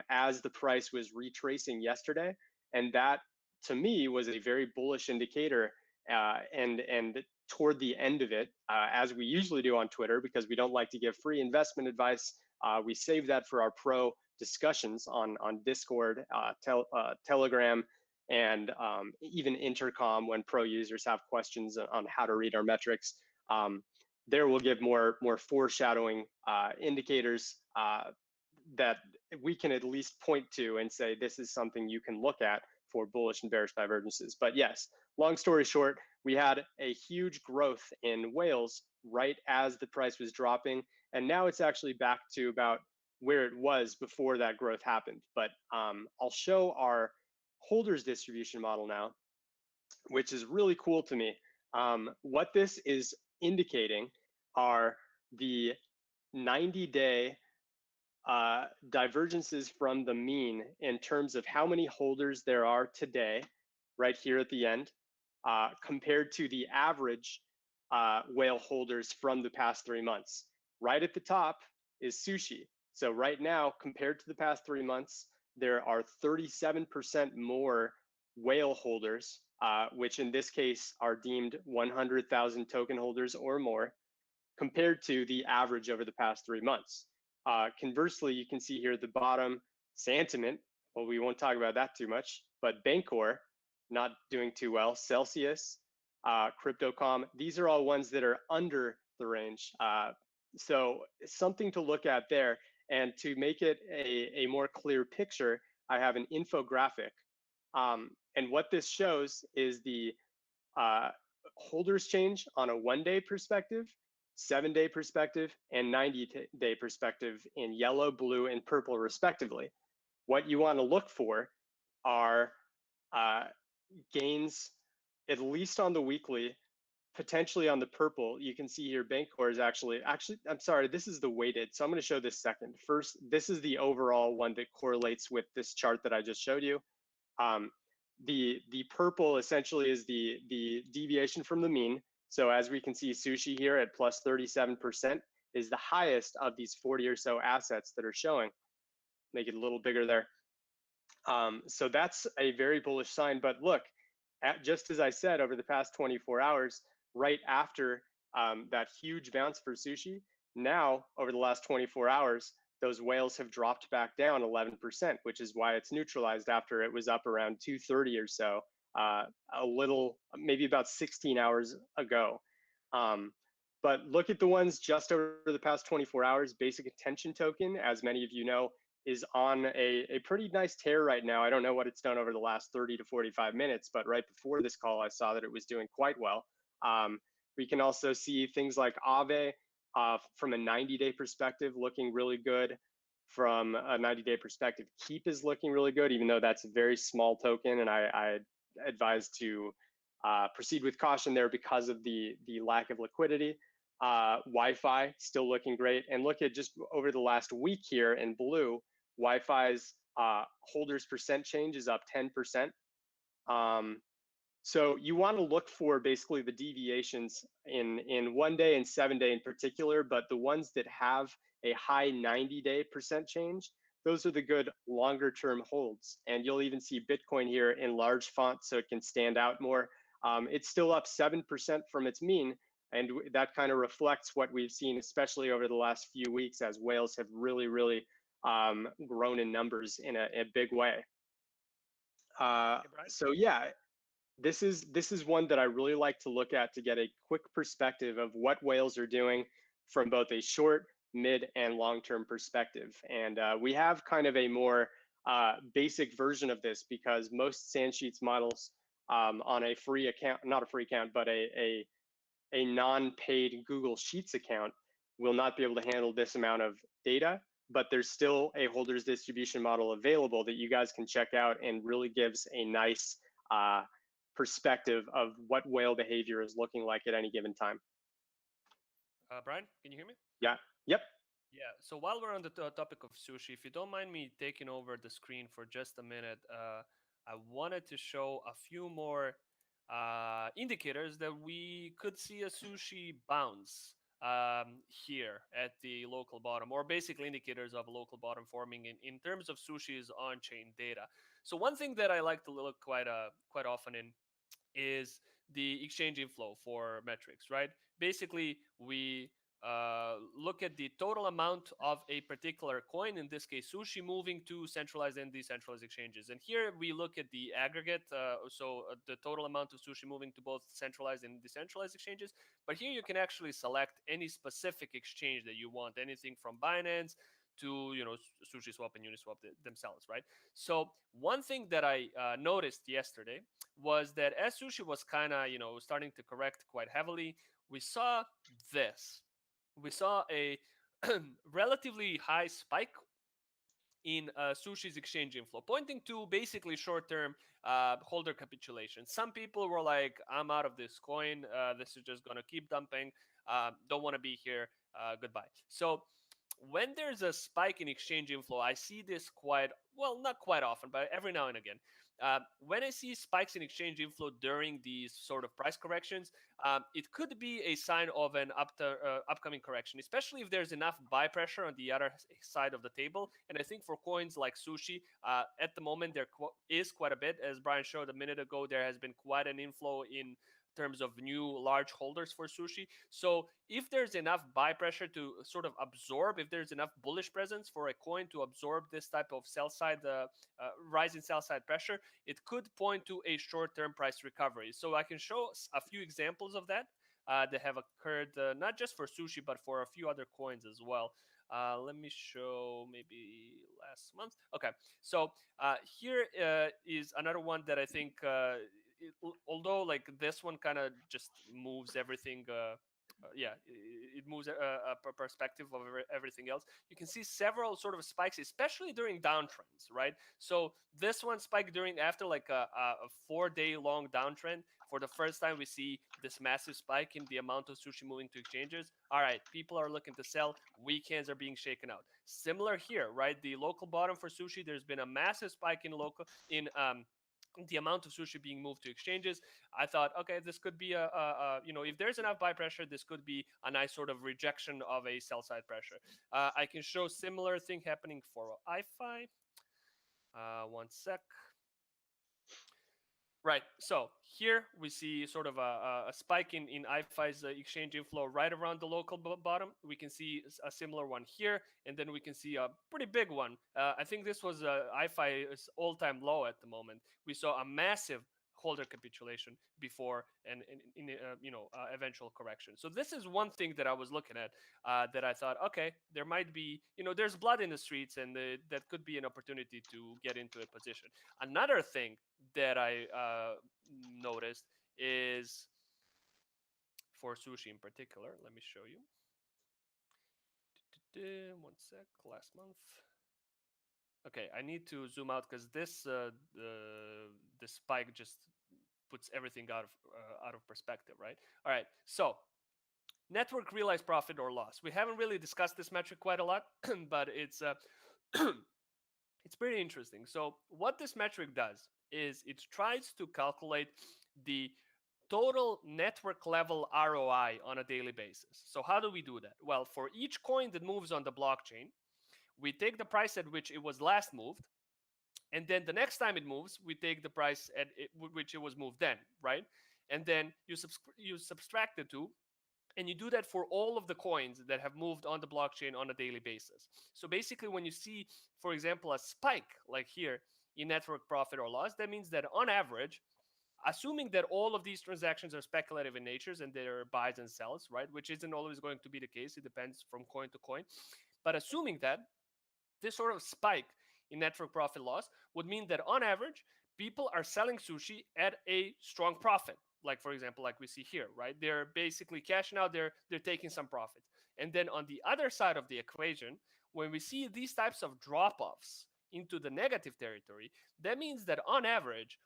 S1: as the price was retracing yesterday, and that to me was a very bullish indicator. And toward the end of it, as we usually do on Twitter, because we don't like to give free investment advice, we save that for our pro discussions on Discord, Telegram, and even Intercom when pro users have questions on how to read our metrics. There we'll give more foreshadowing indicators that we can at least point to and say this is something you can look at for bullish and bearish divergences. But yes, long story short, we had a huge growth in whales right as the price was dropping, and now it's actually back to about where it was before that growth happened. But I'll show our holders distribution model now, which is really cool to me. What this is indicating are the 90-day divergences from the mean in terms of how many holders there are today, right here at the end, compared to the average whale holders from the past 3 months. Right at the top is SUSHI. So right now, compared to the past 3 months, there are 37% more whale holders, which in this case are deemed 100,000 token holders or more, compared to the average over the past 3 months. Conversely, you can see here at the bottom, Santiment, well, we won't talk about that too much, but Bancor, not doing too well. Celsius, Cryptocom, these are all ones that are under the range. So something to look at there. And to make it a more clear picture, I have an infographic. And what this shows is the holders change on a 1-day perspective, 7-day perspective, and 90-day perspective in yellow, blue, and purple respectively. What you want to look for are gains, at least on the weekly, potentially on the purple. You can see here Bancor is actually, I'm sorry, this is the weighted. So I'm going to show this second. First, this is the overall one that correlates with this chart that I just showed you. The purple essentially is the deviation from the mean. So as we can see, SUSHI here at plus 37% is the highest of these 40 or so assets that are showing. Make it a little bigger there. So that's a very bullish sign. But look, just as I said, over the past 24 hours, right after that huge bounce for SUSHI, now over the last 24 hours, those whales have dropped back down 11%, which is why it's neutralized after it was up around 230 or so, a little, maybe about 16 hours ago. But look at the ones just over the past 24 hours. Basic attention token, as many of you know, is on a pretty nice tear right now. I don't know what it's done over the last 30 to 45 minutes, but right before this call, I saw that it was doing quite well. We can also see things like Aave from a 90-day perspective looking really good. From a 90-day perspective, Keep is looking really good, even though that's a very small token, and I advise to proceed with caution there because of the lack of liquidity. Wi-Fi still looking great, and look at just over the last week here in blue, Wi-Fi's holders percent change is up 10%. So you want to look for basically the deviations in 1 day and 7 day in particular, but the ones that have a high 90-day percent change, those are the good longer term holds. And you'll even see Bitcoin here in large font so it can stand out more. It's still up 7% from its mean, and that kind of reflects what we've seen, especially over the last few weeks as whales have really, really grown in numbers in a big way. So yeah, this is one that I really like to look at to get a quick perspective of what whales are doing from both a short, mid, and long-term perspective. And we have kind of a more basic version of this because most Sandsheets models on a free account, not a free account, but a non-paid Google Sheets account will not be able to handle this amount of data, but there's still a holders distribution model available that you guys can check out and really gives a nice perspective of what whale behavior is looking like at any given time.
S2: Brian, can you hear me?
S1: Yeah. Yep.
S2: Yeah. So while we're on the topic of sushi, if you don't mind me taking over the screen for just a minute, I wanted to show a few more indicators that we could see a sushi bounce here at the local bottom, or basically indicators of a local bottom forming in terms of sushi's on-chain data. So one thing that I like to look quite often in is the exchange inflow for metrics, right? Basically, we look at the total amount of a particular coin, in this case sushi, moving to centralized and decentralized exchanges. And here we look at the aggregate, the total amount of sushi moving to both centralized and decentralized exchanges. But here you can actually select any specific exchange that you want, anything from Binance to SushiSwap and Uniswap themselves, right? So one thing that I noticed yesterday was that as sushi was kind of starting to correct quite heavily, we saw this. We saw a relatively high spike in sushi's exchange inflow, pointing to basically short-term holder capitulation. Some people were like, I'm out of this coin, this is just gonna keep dumping, don't want to be here, goodbye. So when there's a spike in exchange inflow, I see this quite well, not quite often, but every now and again. When I see spikes in exchange inflow during these sort of price corrections, it could be a sign of an upcoming correction, especially if there's enough buy pressure on the other side of the table. And I think for coins like Sushi, at the moment there is quite a bit. As Brian showed a minute ago, there has been quite an inflow in terms of new large holders for Sushi. So if there's enough buy pressure to sort of absorb, if there's enough bullish presence for a coin to absorb this type of sell side, rise in sell side pressure, it could point to a short-term price recovery. So I can show a few examples of that that have occurred not just for Sushi, but for a few other coins as well. Let me show maybe last month. Okay, so here is another one that I think although like this one kind of just moves everything yeah, it moves a perspective of everything else. You can see several sort of spikes, especially during downtrends, right? So this one spiked during after like a 4-day long downtrend. For the first time, we see this massive spike in the amount of sushi moving to exchanges. All right, people are looking to sell. Weak hands are being shaken out. Similar here, right? The local bottom for sushi, there's been a massive spike in the amount of sushi being moved to exchanges. I thought, okay, this could be if there's enough buy pressure, this could be a nice sort of rejection of a sell side pressure. I can show similar thing happening for iFi. One sec. Right, so here we see sort of a spike in iFi's exchange inflow right around the local bottom. We can see a similar one here, and then we can see a pretty big one. I think this was iFi's all-time low at the moment. We saw a massive holder capitulation before and eventual correction. So this is one thing that I was looking at that I thought, okay, there might be, there's blood in the streets, and that could be an opportunity to get into a position. Another thing that I noticed is for sushi in particular. Let me show you. One sec. Last month. Okay, I need to zoom out because this the spike just puts everything out of perspective, right? All right, so network realized profit or loss. We haven't really discussed this metric quite a lot, but it's it's pretty interesting. So what this metric does is it tries to calculate the total network level ROI on a daily basis. So how do we do that? Well, for each coin that moves on the blockchain, we take the price at which it was last moved, and then the next time it moves, we take the price at which it was moved then, right? And then you subtract the two, and you do that for all of the coins that have moved on the blockchain on a daily basis. So basically, when you see, for example, a spike like here in network profit or loss, that means that on average, assuming that all of these transactions are speculative in natures and they're buys and sells, right, which isn't always going to be the case, it depends from coin to coin, but assuming that this sort of spike in network profit loss would mean that on average, people are selling sushi at a strong profit. Like for example, like we see here, right? They're basically cashing out. They're taking some profit. And then on the other side of the equation, when we see these types of drop-offs into the negative territory, that means that on average,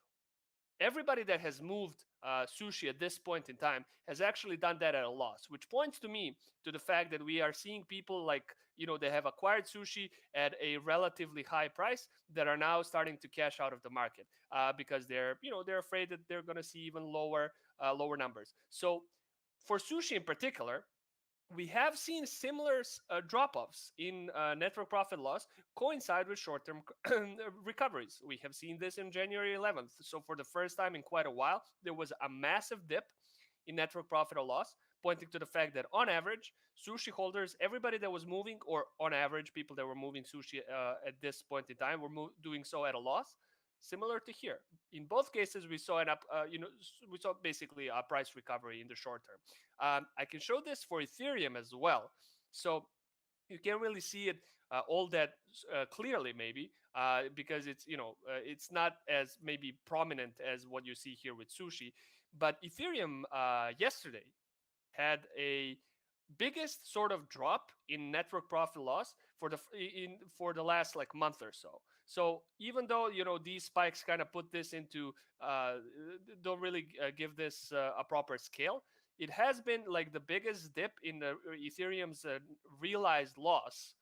S2: everybody that has moved sushi at this point in time has actually done that at a loss, which points to me to the fact that we are seeing people like, they have acquired sushi at a relatively high price that are now starting to cash out of the market because they're afraid that they're going to see even lower numbers. So for sushi in particular, we have seen similar drop-offs in network profit loss coincide with short-term recoveries. We have seen this in January 11th. So for the first time in quite a while, there was a massive dip in network profit or loss, pointing to the fact that on average, sushi holders, everybody that was moving, or on average, people that were moving sushi at this point in time were doing so at a loss. Similar to here, in both cases, we saw we saw basically a price recovery in the short term. I can show this for Ethereum as well. So you can't really see it all that clearly, maybe because it's not as maybe prominent as what you see here with sushi. But Ethereum yesterday had a biggest sort of drop in network profit loss for the last like month or so. So even though these spikes kind of put this into don't really give this a proper scale, it has been like the biggest dip in the Ethereum's realized loss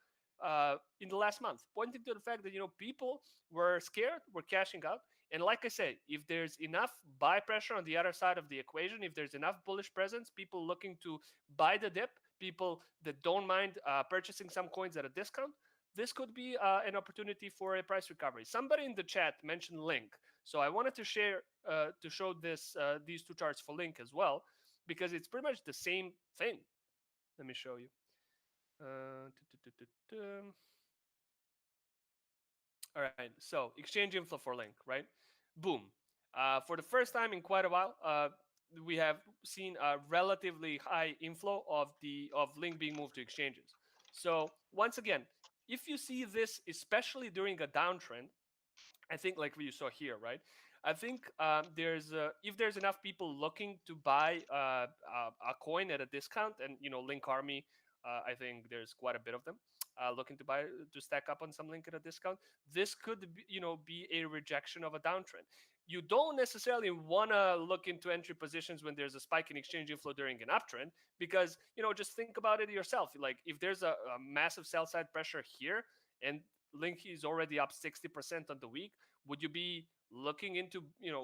S2: in the last month, pointing to the fact that people were scared, were cashing out. And like I said, if there's enough buy pressure on the other side of the equation, if there's enough bullish presence, people looking to buy the dip, people that don't mind purchasing some coins at a discount, this could be an opportunity for a price recovery. Somebody in the chat mentioned Link, so I wanted to show these two charts for Link as well, because it's pretty much the same thing. Let me show you. All right, so exchange inflow for Link, right? Boom. For the first time in quite a while, we have seen a relatively high inflow of Link being moved to exchanges. So once again, if you see this, especially during a downtrend, I think like you saw here, right? I think if there's enough people looking to buy a coin at a discount, and Link Army, I think there's quite a bit of them looking to stack up on some Link at a discount. This could be a rejection of a downtrend. You don't necessarily want to look into entry positions when there's a spike in exchange inflow during an uptrend, because just think about it yourself. Like if there's a massive sell side pressure here and Link is already up 60% on the week, would you be looking into,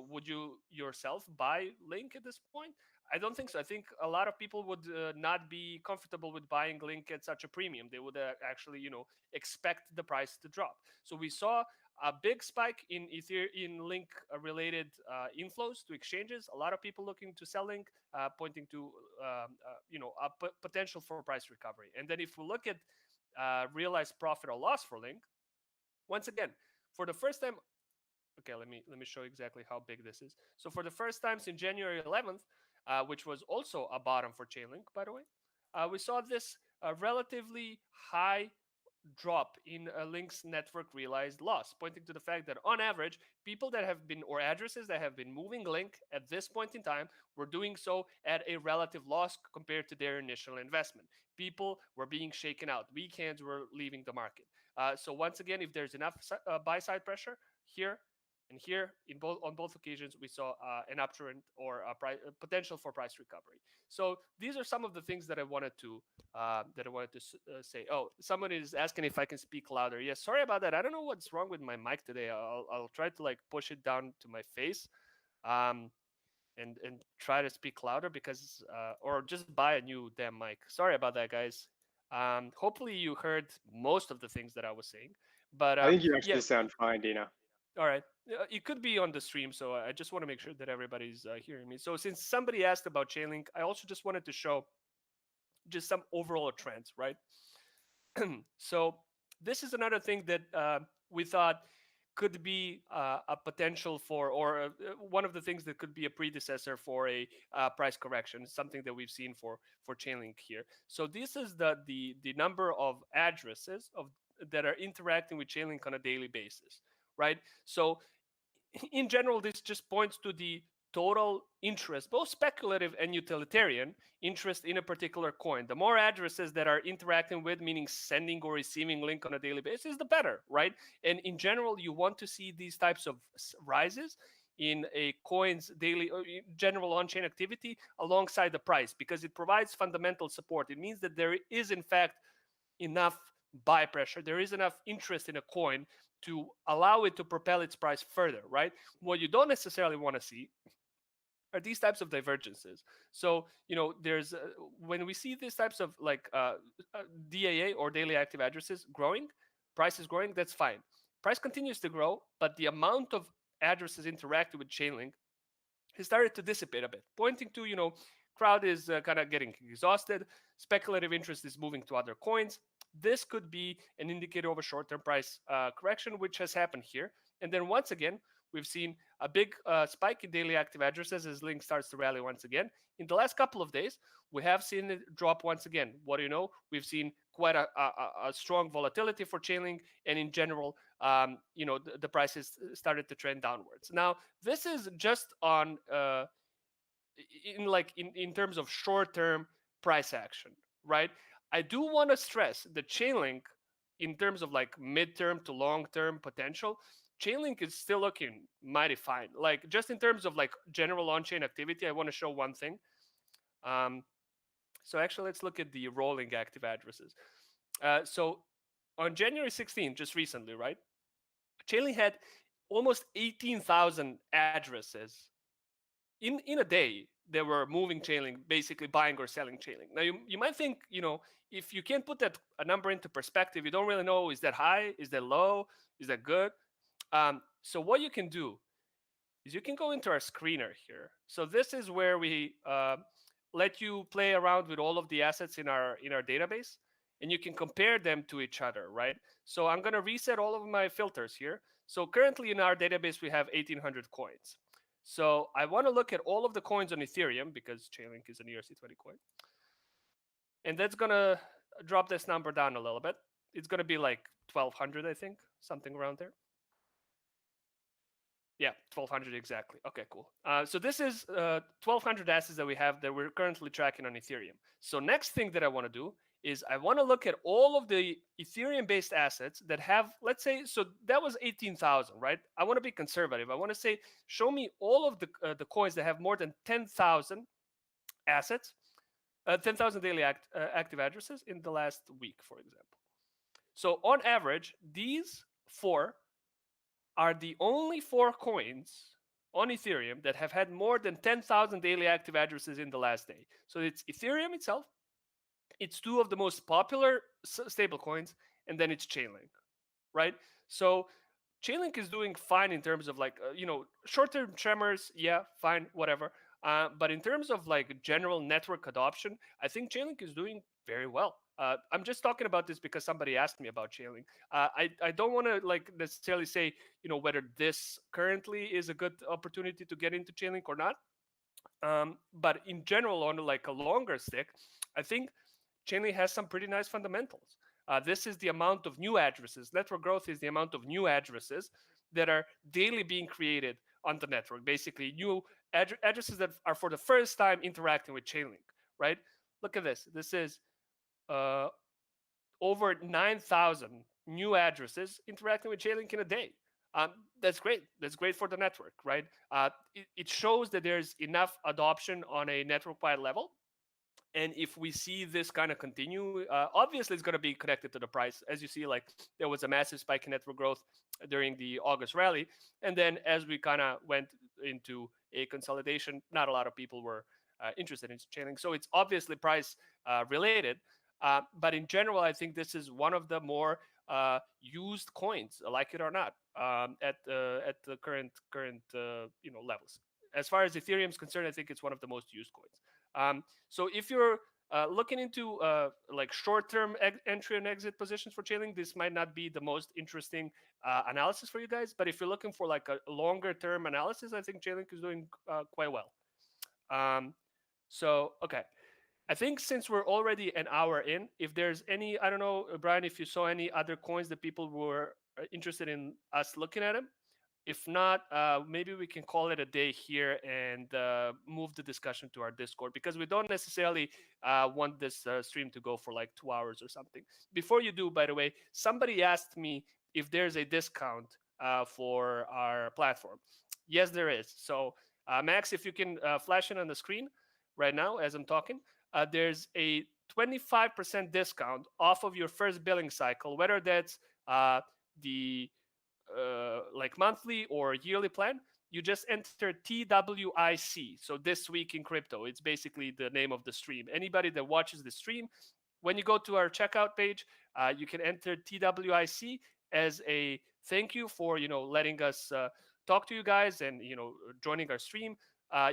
S2: would you yourself buy Link at this point? I don't think so. I think a lot of people would not be comfortable with buying Link at such a premium. They would actually, expect the price to drop. So we saw a big spike in Link related inflows to exchanges. A lot of people looking to sell Link, pointing to a potential for price recovery. And then if we look at realized profit or loss for Link, once again, for the first time, okay, let me show exactly how big this is. So for the first time since January 11th, which was also a bottom for Chainlink, by the way, we saw this relatively high drop in Link's network realized loss, pointing to the fact that on average, people that have been, or addresses that have been moving Link at this point in time were doing so at a relative loss compared to their initial investment. People were being shaken out. Weak hands were leaving the market. So once again, if there's enough buy side pressure here and here, on both occasions, we saw an uptrend or a potential for price recovery. So these are some of the things that I wanted to say. Oh, someone is asking if I can speak louder. Yes, sorry about that. I don't know what's wrong with my mic today. I'll try to like push it down to my face, and try to speak louder, because or just buy a new damn mic. Sorry about that, guys. Hopefully you heard most of the things that I was saying. But
S1: I think you actually
S2: yeah.
S1: sound fine, Dina.
S2: All right. It could be on the stream, so I just want to make sure that everybody's hearing me. So since somebody asked about Chainlink, I also just wanted to show just some overall trends, right? So this is another thing that we thought could be a potential for, or one of the things that could be a predecessor for a price correction, something that we've seen for Chainlink here. So this is the number of addresses that are interacting with Chainlink on a daily basis, right? So in general, this just points to the total interest, both speculative and utilitarian interest in a particular coin. The more addresses that are interacting with, meaning sending or receiving link on a daily basis, the better, right? And in general, you want to see these types of rises in a coin's daily or general on-chain activity alongside the price, because it provides fundamental support. It means that there is in fact enough buy pressure, there is enough interest in a coin to allow it to propel its price further, right? What you don't necessarily want to see are these types of divergences. So, there's when we see these types of DAA or daily active addresses growing, price is growing, that's fine. Price continues to grow, but the amount of addresses interacting with Chainlink has started to dissipate a bit, pointing to, crowd is kind of getting exhausted, speculative interest is moving to other coins. This could be an indicator of a short-term price correction, which has happened here. And then once again, we've seen a big spike in daily active addresses as Link starts to rally once again. In the last couple of days, we have seen it drop once again. What do you know? We've seen quite a strong volatility for Chainlink, and in general, the prices started to trend downwards. Now, this is just on in terms of short-term price action, right? I do want to stress that Chainlink, in terms of like midterm to long-term potential, Chainlink is still looking mighty fine. Like just in terms of like general on-chain activity, I want to show one thing. So actually, let's look at the rolling active addresses. So on January 16th, just recently, right? Chainlink had almost 18,000 addresses in a day. They were moving Chainlink, basically buying or selling Chainlink. Now you might think, if you can't put that a number into perspective, you don't really know, is that high, is that low, is that good? So what you can do is you can go into our screener here. So this is where we let you play around with all of the assets in our database, and you can compare them to each other, right? So I'm going to reset all of my filters here. So currently in our database, we have 1,800 coins. So I want to look at all of the coins on Ethereum, because Chainlink is an ERC20 coin. And that's going to drop this number down a little bit. It's going to be like 1,200, I think, something around there. Yeah, 1,200 exactly. Okay, cool. So this is 1,200 assets that we have that we're currently tracking on Ethereum. So next thing that I want to do is I want to look at all of the Ethereum-based assets that have, let's say, so that was 18,000, right? I want to be conservative. I want to say, show me all of the coins that have more than 10,000 assets, 10,000 daily active addresses in the last week, for example. So on average, these four are the only 4 coins on Ethereum that have had more than 10,000 daily active addresses in the last day. So it's Ethereum itself, it's 2 of the most popular stable coins, and then it's Chainlink, right? So Chainlink is doing fine in terms of like, short-term tremors, yeah, fine, whatever. But in terms of like general network adoption, I think Chainlink is doing very well. I'm just talking about this because somebody asked me about Chainlink. I don't want to like necessarily say, whether this currently is a good opportunity to get into Chainlink or not. But in general, on like a longer stick, I think Chainlink has some pretty nice fundamentals. This is the amount of new addresses. Network growth is the amount of new addresses that are daily being created on the network. Basically, new addresses that are for the first time interacting with Chainlink, right? Look at this. This is over 9,000 new addresses interacting with Chainlink in a day. That's great. That's great for the network, right? It shows that there's enough adoption on a network-wide level. And if we see this kind of continue, obviously it's going to be connected to the price. As you see, like there was a massive spike in network growth during the August rally. And then as we kind of went into a consolidation, not a lot of people were interested in Chainlink. So it's obviously price related. But in general, I think this is one of the more used coins, like it or not, at the current levels. As far as Ethereum is concerned, I think it's one of the most used coins. So if you're looking into like short-term entry and exit positions for Chainlink, this might not be the most interesting analysis for you guys. But if you're looking for like a longer-term analysis, I think Chainlink is doing quite well. So okay, I think since we're already an hour in, if there's any, I don't know, Brian, if you saw any other coins that people were interested in us looking at them. If not, maybe we can call it a day here and move the discussion to our Discord, because we don't necessarily want this stream to go for like 2 hours or something. Before you do, by the way, somebody asked me if there's a discount for our platform. Yes, there is. So, Max, if you can flash it on the screen right now as I'm talking, there's a 25% discount off of your first billing cycle, whether that's the like monthly or yearly plan. You just enter TWIC. So this week in crypto, it's basically the name of the stream. Anybody that watches the stream, when you go to our checkout page, you can enter TWIC as a thank you for letting us talk to you guys and joining our stream.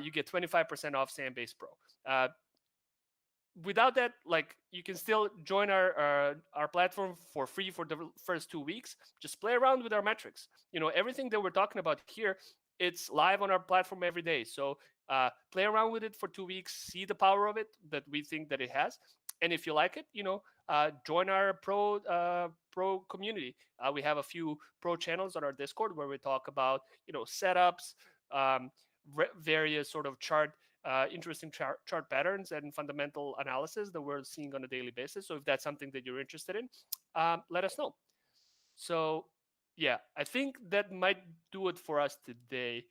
S2: You get 25% off Sandbase Pro. Without that, like, you can still join our platform for free for the first 2 weeks. Just play around with our metrics. Everything that we're talking about here, it's live on our platform every day. So play around with it for 2 weeks, see the power of it that we think that it has. And if you like it, join our pro community. We have a few pro channels on our Discord where we talk about setups, various sort of interesting chart patterns and fundamental analysis that we're seeing on a daily basis. So if that's something that you're interested in, let us know. So yeah, I think that might do it for us today.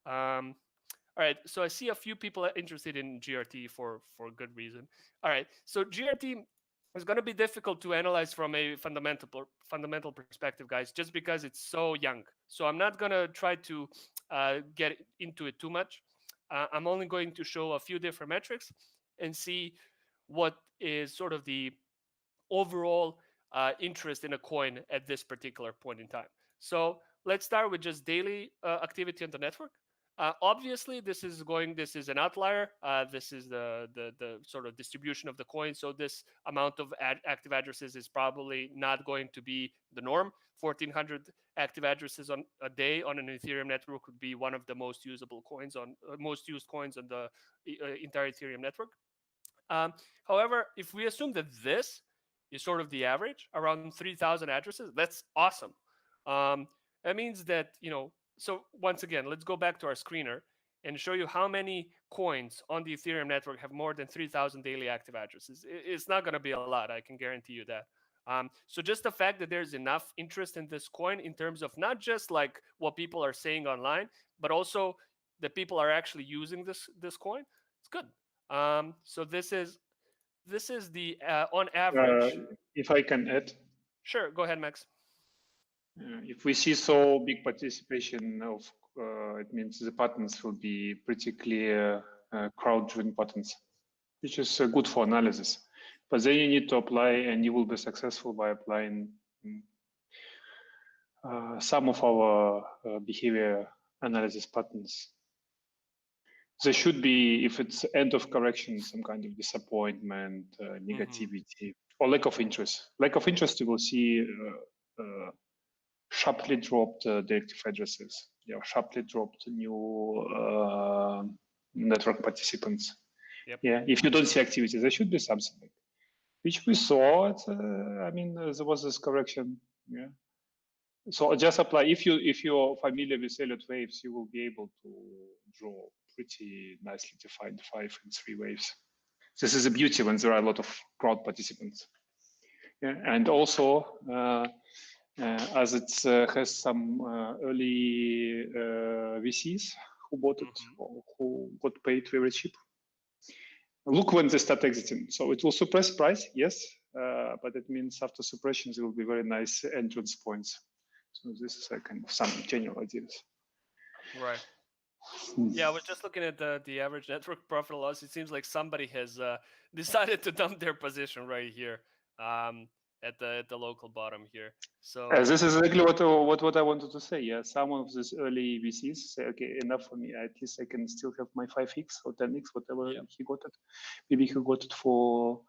S2: All right, so I see a few people are interested in GRT for good reason. All right, so GRT is going to be difficult to analyze from a fundamental perspective, guys, just because it's so young. So I'm not going to try to get into it too much. I'm only going to show a few different metrics and see what is sort of the overall interest in a coin at this particular point in time. So let's start with just daily activity on the network. Obviously, this is an outlier. This is the sort of distribution of the coin. So this amount of active addresses is probably not going to be the norm. 1,400 active addresses on a day on an Ethereum network would be one of the most used coins on the entire Ethereum network. However, if we assume that this is sort of the average, around 3,000 addresses, that's awesome. That means that, so once again, let's go back to our screener and show you how many coins on the Ethereum network have more than 3,000 daily active addresses. It's not going to be a lot, I can guarantee you that. So just the fact that there's enough interest in this coin in terms of not just like what people are saying online, but also that people are actually using this coin, it's good. So this is the on average.
S4: If I can add.
S2: Sure, go ahead, Max.
S4: If we see so big participation of, it means the patterns will be pretty clear crowd-driven patterns, which is good for analysis. But then you need to apply, and you will be successful by applying some of our behavior analysis patterns. There should be, if it's end of correction, some kind of disappointment, negativity, or lack of interest. Lack of interest, you will see sharply dropped directive addresses, sharply dropped new network participants.
S2: Yep.
S4: Yeah, if you don't see activity, there should be something, which we saw. I mean, there was this correction. Yeah. So just apply. If you're familiar with Elliott waves, you will be able to draw pretty nicely defined 5 and 3 waves. This is a beauty when there are a lot of crowd participants. Yeah, and also as it has some early VCs who bought it or who got paid very cheap. Look when they start exiting. So it will suppress price, yes, but it means after suppression there will be very nice entrance points. So this is a kind of some general ideas.
S2: Right. Yeah, I was just looking at the average network profit loss. It seems like somebody has decided to dump their position right here at the local bottom here. So
S4: this is exactly what I wanted to say. Yeah, some of these early VCs say, okay, enough for me. At least I can still have my 5x or 10x, whatever he got it. Maybe he got it for,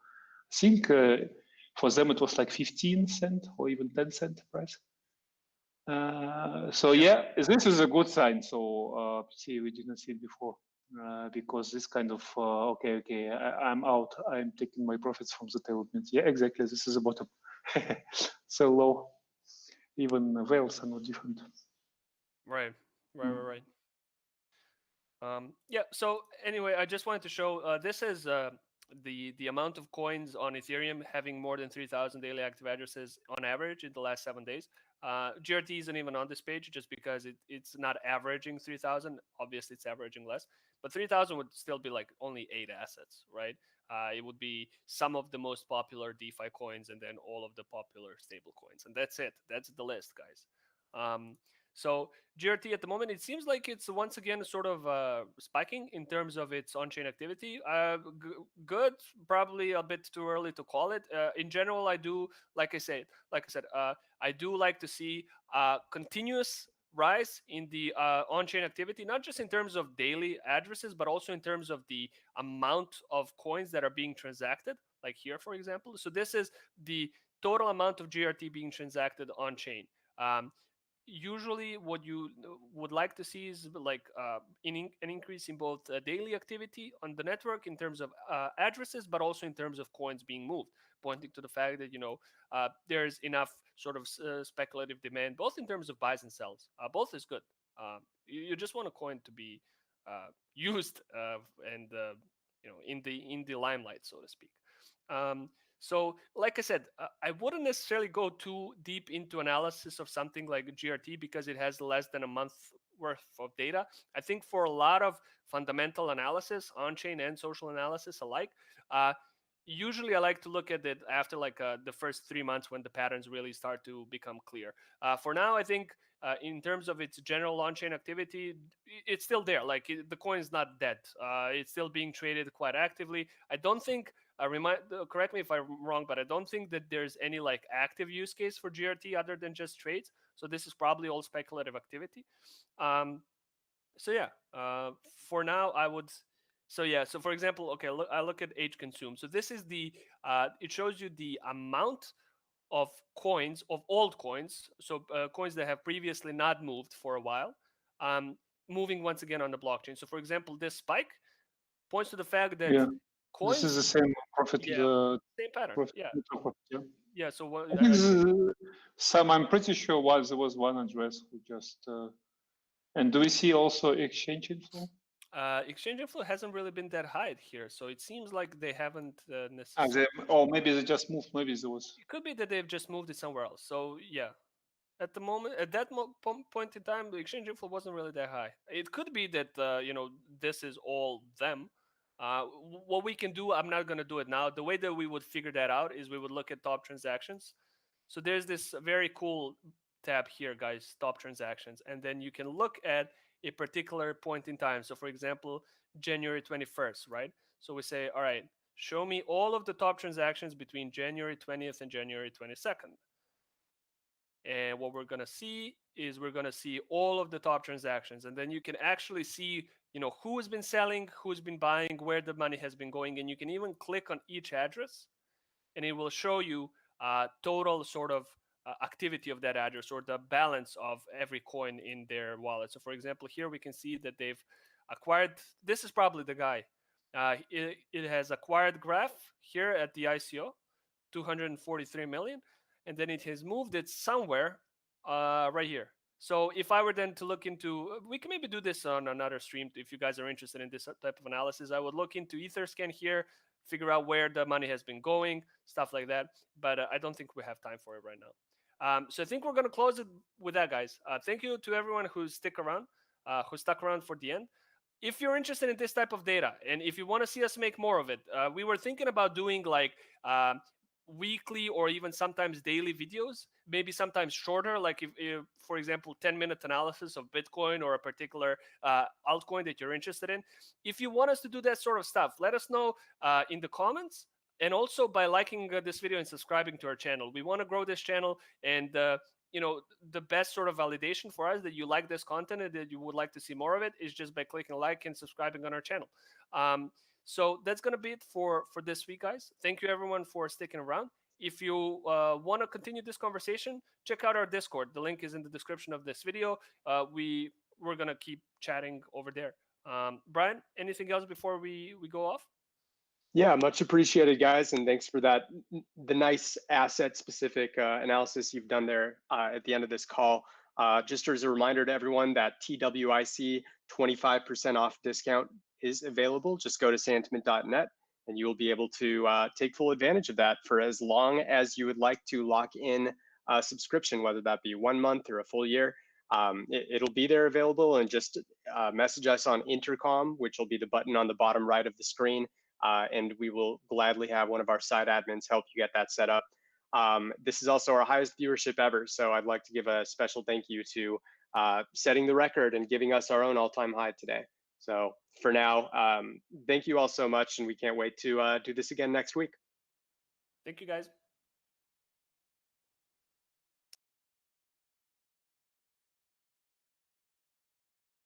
S4: I think for them it was like 15 cent or even 10 cent price. So yeah, this is a good sign. So see, we didn't see it before because this kind of okay, I'm out. I'm taking my profits from the tail. Yeah, exactly. This is the bottom. So low. Even whales are not different.
S2: Right. Right.
S4: Mm.
S2: Right. Right. Yeah. So anyway, I just wanted to show this is the amount of coins on Ethereum having more than 3,000 daily active addresses on average in the last 7 days. GRT isn't even on this page just because it's not averaging 3,000. Obviously, it's averaging less, but 3,000 would still be like only 8 assets, right? It would be some of the most popular DeFi coins and then all of the popular stable coins, and that's it. That's the list, guys. So GRT at the moment, it seems like it's once again sort of spiking in terms of its on-chain activity. Good, probably a bit too early to call it. In general, I do, like I said, I do like to see continuous rise in the on-chain activity, not just in terms of daily addresses, but also in terms of the amount of coins that are being transacted, like here, for example. So this is the total amount of GRT being transacted on-chain. Usually what you would like to see is like an increase in both daily activity on the network in terms of addresses, but also in terms of coins being moved, pointing to the fact that there's enough sort of speculative demand, both in terms of buys and sells. Both is good. You just want a coin to be used and in the limelight, so to speak. So, like I said, I wouldn't necessarily go too deep into analysis of something like GRT because it has less than a month worth of data. I think for a lot of fundamental analysis, on-chain and social analysis alike, usually I like to look at it after like the first 3 months when the patterns really start to become clear. For now, I think in terms of its general on-chain activity, it's still there. Like the coin is not dead. It's still being traded quite actively. I don't think correct me if I'm wrong, but I don't think that there's any like active use case for GRT other than just trades. So this is probably all speculative activity. So yeah, for now I would. So yeah, so for example, okay, I look at age consumed. So this is the it shows you the amount of coins, of old coins, so coins that have previously not moved for a while, moving once again on the blockchain. So for example, this spike points to the fact that
S4: Yeah, this is
S2: coins,
S4: the same profit.
S2: yeah, same pattern.
S4: Profit.
S2: Yeah,
S4: Profit, yeah.
S2: yeah. So what?
S4: I think some. I'm pretty sure there was one address who just. And do we see also exchange inflow?
S2: Exchange inflow hasn't really been that high here, so it seems like they haven't necessarily.
S4: Or maybe they just moved. Maybe there was.
S2: It could be that they've just moved it somewhere else. So yeah, at the moment, at that point in time, the exchange inflow wasn't really that high. It could be that this is all them. What we can do, I'm not going to do it now. The way that we would figure that out is we would look at top transactions. So there's this very cool tab here, guys, top transactions, and then you can look at a particular point in time. So for example, January 21st, right? So we say, all right, show me all of the top transactions between January 20th and January 22nd. And what we're going to see is we're going to see all of the top transactions. And then you can actually see, who has been selling, who's been buying, where the money has been going. And you can even click on each address and it will show you total sort of activity of that address or the balance of every coin in their wallet. So for example, here we can see that they've acquired, this is probably the guy. It has acquired graph here at the ICO, 243 million. And then it has moved it somewhere right here. So if I were then to look into, we can maybe do this on another stream if you guys are interested in this type of analysis. I would look into Etherscan here, figure out where the money has been going, stuff like that. But I don't think we have time for it right now. So I think we're going to close it with that, guys. Thank you to everyone who stuck around for the end. If you're interested in this type of data and if you want to see us make more of it, we were thinking about doing like weekly or even sometimes daily videos, maybe sometimes shorter, like if for example 10-minute analysis of Bitcoin or a particular altcoin that you're interested in. If you want us to do that sort of stuff, let us know in the comments, and also by liking this video and subscribing to our channel. We want to grow this channel, and the best sort of validation for us that you like this content and that you would like to see more of it is just by clicking like and subscribing on our channel. So that's going to be it for this week, guys. Thank you, everyone, for sticking around. If you want to continue this conversation, check out our Discord. The link is in the description of this video. We're going to keep chatting over there. Brian, anything else before we go off?
S1: Yeah, much appreciated, guys. And thanks for that, the nice asset-specific analysis you've done there at the end of this call. Just as a reminder to everyone that TWIC 25% off discount is available. Just go to santiment.net and you will be able to take full advantage of that for as long as you would like to lock in a subscription, whether that be 1 month or a full year. It'll be there available, and just message us on intercom, which will be the button on the bottom right of the screen, and we will gladly have one of our site admins help you get that set up. This is also our highest viewership ever, so I'd like to give a special thank you to setting the record and giving us our own all-time high today. So for now, thank you all so much, and we can't wait to do this again next week.
S2: Thank you, guys.